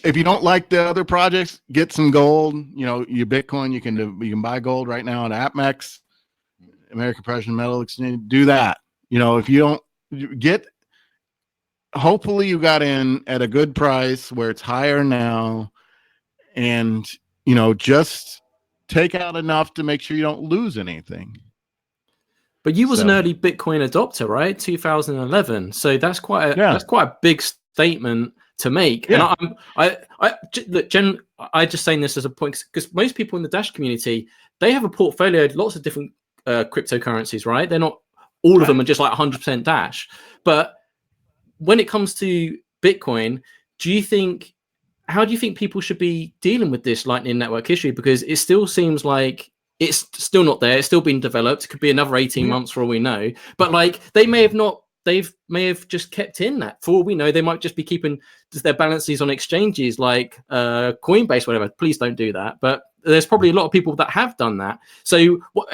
If you don't like the other projects, get some gold. Your Bitcoin, you can buy gold right now at APMEX, American Precious Metal Exchange. Do that. If you don't hopefully you got in at a good price where it's higher now, and just take out enough to make sure you don't lose anything. But you was an early Bitcoin adopter, right? 2011. So that's quite a big statement to make. Yeah. And I just saying this as a point because most people in the Dash community, they have a portfolio, lots of different cryptocurrencies, right? They're not all of them are just like 100% Dash. But when it comes to Bitcoin, how do you think people should be dealing with this Lightning Network issue? Because it still seems like it's still not there. It's still being developed. It could be another 18 months for all we know. But like they may have not they've may have just kept in that. For all we know, they might just be keeping just their balances on exchanges like Coinbase, whatever. Please don't do that. But there's probably a lot of people that have done that. So, what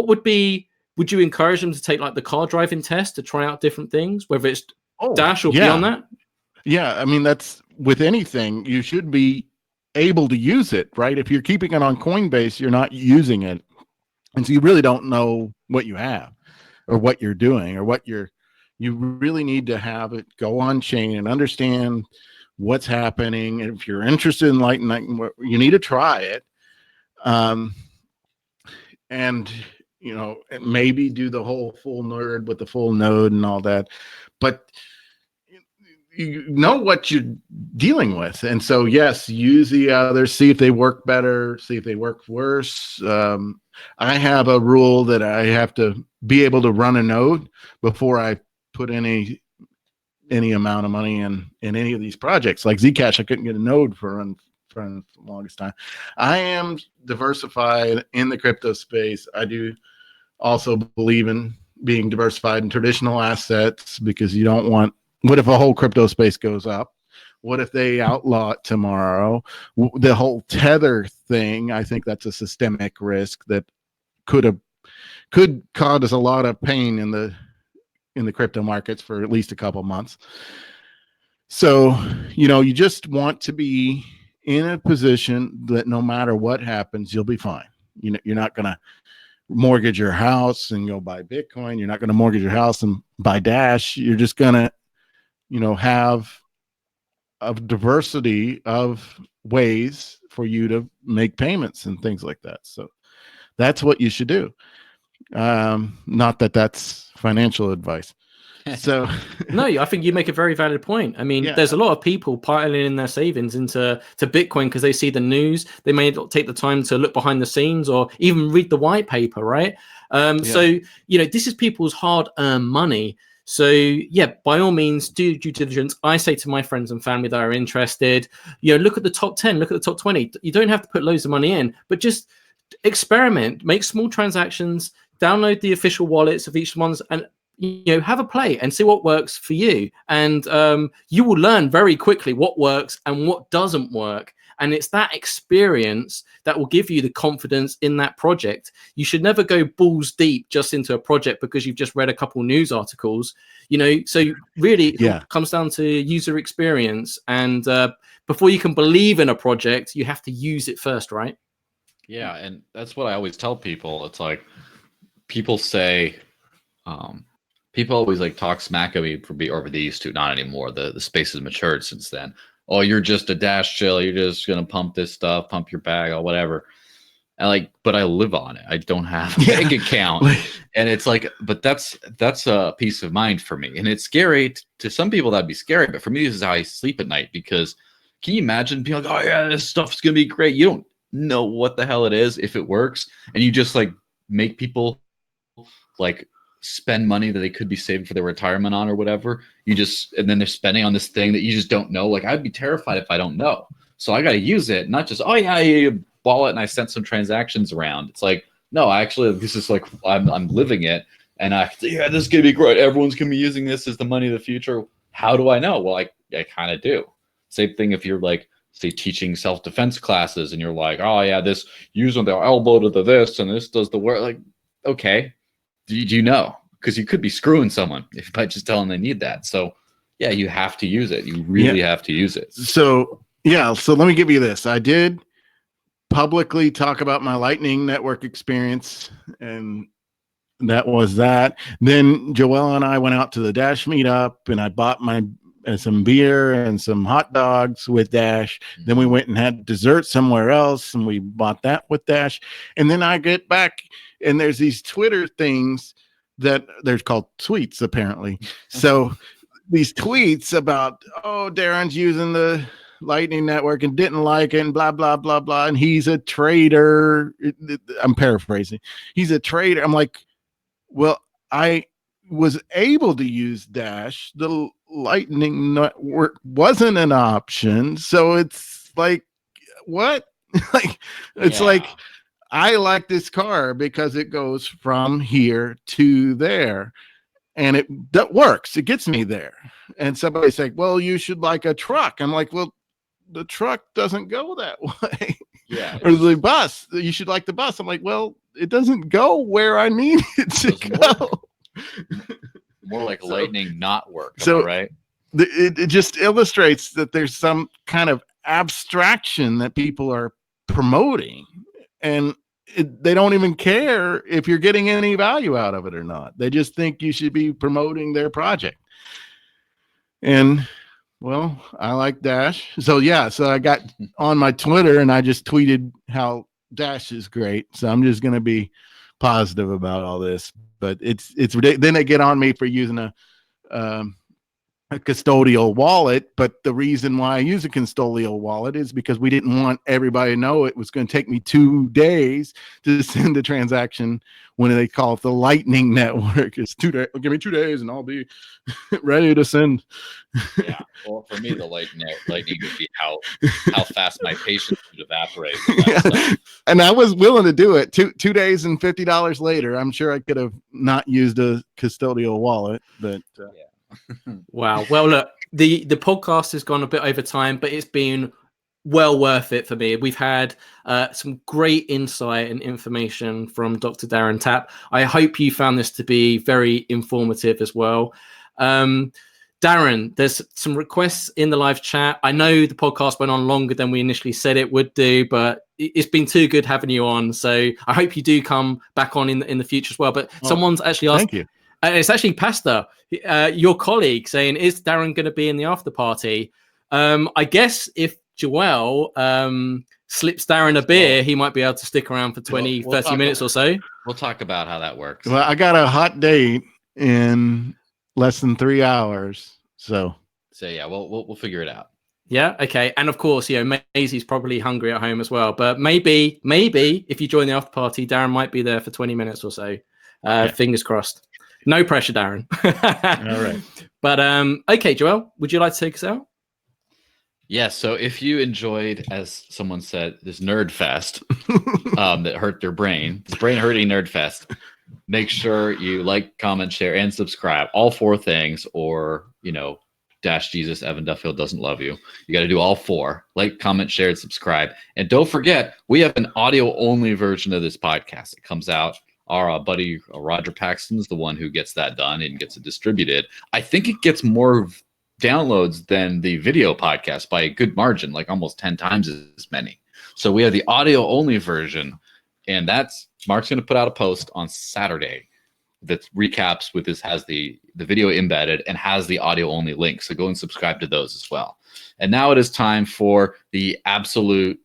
would you encourage them to take like the car driving test to try out different things, whether it's Dash or beyond that? Yeah, I mean, that's with anything, you should be able to use it, right? If you're keeping it on Coinbase, you're not using it. And so you really don't know what you have or what you're doing or you really need to have it go on chain and understand what's happening. And if you're interested in Lightning, you need to try it. And maybe do the whole full nerd with the full node and all that, but you know what you're dealing with. And so, yes, use the others, see if they work better, see if they work worse. I have a rule that I have to be able to run a node before I put any amount of money in any of these projects. Like Zcash, I couldn't get a node for the longest time. I am diversified in the crypto space. I do also believe in being diversified in traditional assets, because you don't want, what if a whole crypto space goes up? What if they outlaw it tomorrow? The whole tether thing, I think that's a systemic risk that could cause a lot of pain in the crypto markets for at least a couple months. So, you just want to be in a position that no matter what happens, you'll be fine. You're not going to mortgage your house and go buy Bitcoin. You're not going to mortgage your house and buy Dash. You're just going to, have a diversity of ways for you to make payments and things like that. So that's what you should do. Not that that's financial advice. So no, I think you make a very valid point. I mean, there's a lot of people piling in their savings into Bitcoin because they see the news. They may not take the time to look behind the scenes or even read the white paper, right? So, this is people's hard-earned money. So, by all means, do due diligence. I say to my friends and family that are interested, look at the top 10, look at the top 20. You don't have to put loads of money in, but just experiment, make small transactions, download the official wallets of each one's, and have a play and see what works for you. And you will learn very quickly what works and what doesn't work. And it's that experience that will give you the confidence in that project. You should never go balls deep just into a project because you've just read a couple news articles, so really it comes down to user experience. And before you can believe in a project, you have to use it first, right? Yeah. And that's what I always tell people. It's like, people say, people always like talk smack at me or they used to, not anymore. The space has matured since then. Oh, you're just a Dash chill. You're just going to pump this stuff, pump your bag or whatever. And but I live on it. I don't have a bank account. And it's like, but that's a peace of mind for me. And it's scary to some people. That'd be scary. But for me, this is how I sleep at night, because can you imagine being like, oh yeah, this stuff's going to be great. You don't know what the hell it is if it works. And you just like make people like spend money that they could be saving for their retirement on or whatever. And then they're spending on this thing that you just don't know. Like, I'd be terrified if I don't know. So I got to use it, not just, you ball it and I sent some transactions around. It's like, no, actually, this is like, I'm living it. And this is going to be great. Everyone's going to be using this as the money of the future. How do I know? Well, I kind of do. Same thing if you're like, say, teaching self-defense classes and you're like, oh yeah, this using the elbow to the this and this does the work. Like, okay. Do you know? Because you could be screwing someone by just telling them they need that. So, you have to use it. You really have to use it. So, so let me give you this. I did publicly talk about my Lightning Network experience, and that was that. Then Joelle and I went out to the Dash meetup, and I bought some beer and some hot dogs with Dash. Then we went and had dessert somewhere else, and we bought that with Dash. And then I get back, and there's these Twitter things that they're called tweets, apparently. So these tweets about, oh, Darren's using the Lightning Network and didn't like it and blah, blah, blah, blah. And he's a traitor. I'm paraphrasing. He's a traitor. I'm like, well, I was able to use Dash. The Lightning Network wasn't an option. So it's like, what? Like, I like this car because it goes from here to there. and that works. It gets me there. And somebody's like, well, you should like a truck. I'm like, well, the truck doesn't go that way. Yeah. Or the bus, you should like the bus. I'm like, well, it doesn't go where I need it to go. More like lightning not work. So right. It just illustrates that there's some kind of abstraction that people are promoting, and they don't even care if you're getting any value out of it or not. They just think you should be promoting their project. And well, I like Dash. So I got on my Twitter and I just tweeted how Dash is great. So I'm just going to be positive about all this, but it's ridiculous. Then they get on me for using a custodial wallet, but the reason why I use a custodial wallet is because we didn't want everybody to know it was going to take me 2 days to send a transaction when they call it the Lightning Network. It's 2 days. Give me 2 days and I'll be ready to send. Yeah. Well, for me, the lightning would be how fast my patience would evaporate. Yeah. And I was willing to do it. 2 days and $50 later. I'm sure I could have not used a custodial wallet, but yeah. Wow. Well, look, the podcast has gone a bit over time, but it's been well worth it for me. We've had some great insight and information from Dr. Darren Tapp. I hope you found this to be very informative as well. Darren, there's some requests in the live chat. I know the podcast went on longer than we initially said it would do, but it's been too good having you on. So I hope you do come back on in the future as well. But someone's actually asked. Thank you. It's actually Pastor, your colleague, saying, is Darren going to be in the after party? I guess if Joel slips Darren a beer, he might be able to stick around for 30 minutes or so. We'll talk about how that works. Well, I got a hot date in less than 3 hours. So yeah, we'll figure it out. Yeah. Okay. And of course, Maisie's probably hungry at home as well. But maybe if you join the after party, Darren might be there for 20 minutes or so. Fingers crossed. No pressure, Darren. All right. But okay, Joel, would you like to take us out? Yes. So if you enjoyed, as someone said, this nerd fest that hurt their brain, this brain hurting nerd fest, make sure you like, comment, share, and subscribe. All 4 things, or Dash Jesus, Evan Duffield doesn't love you. You got to do all 4. Like, comment, share, and subscribe. And don't forget, we have an audio only version of this podcast. It comes out. Our buddy Roger Paxton's the one who gets that done and gets it distributed. I think it gets more downloads than the video podcast by a good margin, like almost 10 times as many. So we have the audio only version, and Mark's going to put out a post on Saturday that recaps with this, has the video embedded and has the audio only link. So go and subscribe to those as well. And now it is time for the absolute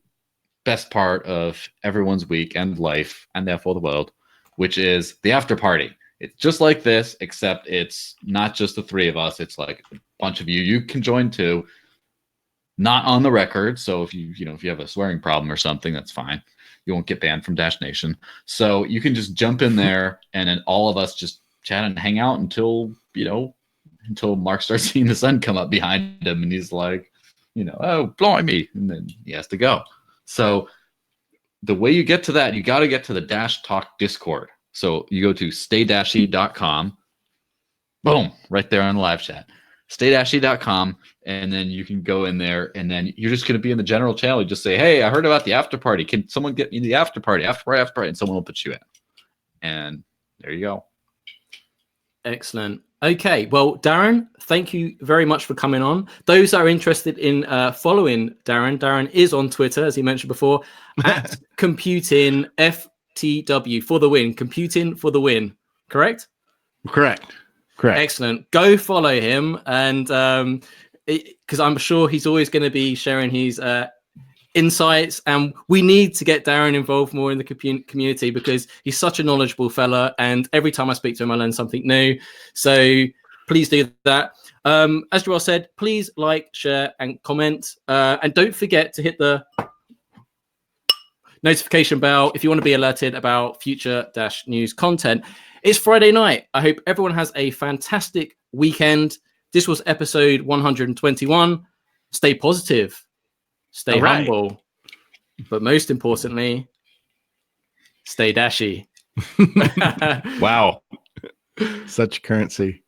best part of everyone's week and life, and therefore the world, which is the after party. It's just like this, except it's not just the 3 of us. It's like a bunch of you. You can join too. Not on the record. So if you have a swearing problem or something, that's fine. You won't get banned from Dash Nation. So you can just jump in there, and then all of us just chat and hang out until Mark starts seeing the sun come up behind him, and he's like, oh, blimey, and then he has to go. So the way you get to that, you got to get to the Dash Talk Discord. So you go to staydashy.com. Boom, right there on the live chat. Staydashy.com, and then you can go in there, and then you're just going to be in the general channel. You just say, hey, I heard about the after party. Can someone get me the after party? After party, and someone will put you in. And there you go. Excellent. Okay, well, Darren, thank you very much for coming on. Those that are interested in following Darren is on Twitter, as he mentioned before, at Computing FTW for the win. Computing for the win. Correct. Excellent. Go follow him, and because I'm sure he's always going to be sharing his insights, and we need to get Darren involved more in the community because he's such a knowledgeable fella, and every time I speak to him I learn something new. So please do that. As Joel said, please like, share, and comment, and don't forget to hit the notification bell if you want to be alerted about future Dash News content. It's Friday night. I hope everyone has a fantastic weekend. This was episode 121. Stay positive. Stay humble, but most importantly, stay dashy. Wow. Such currency.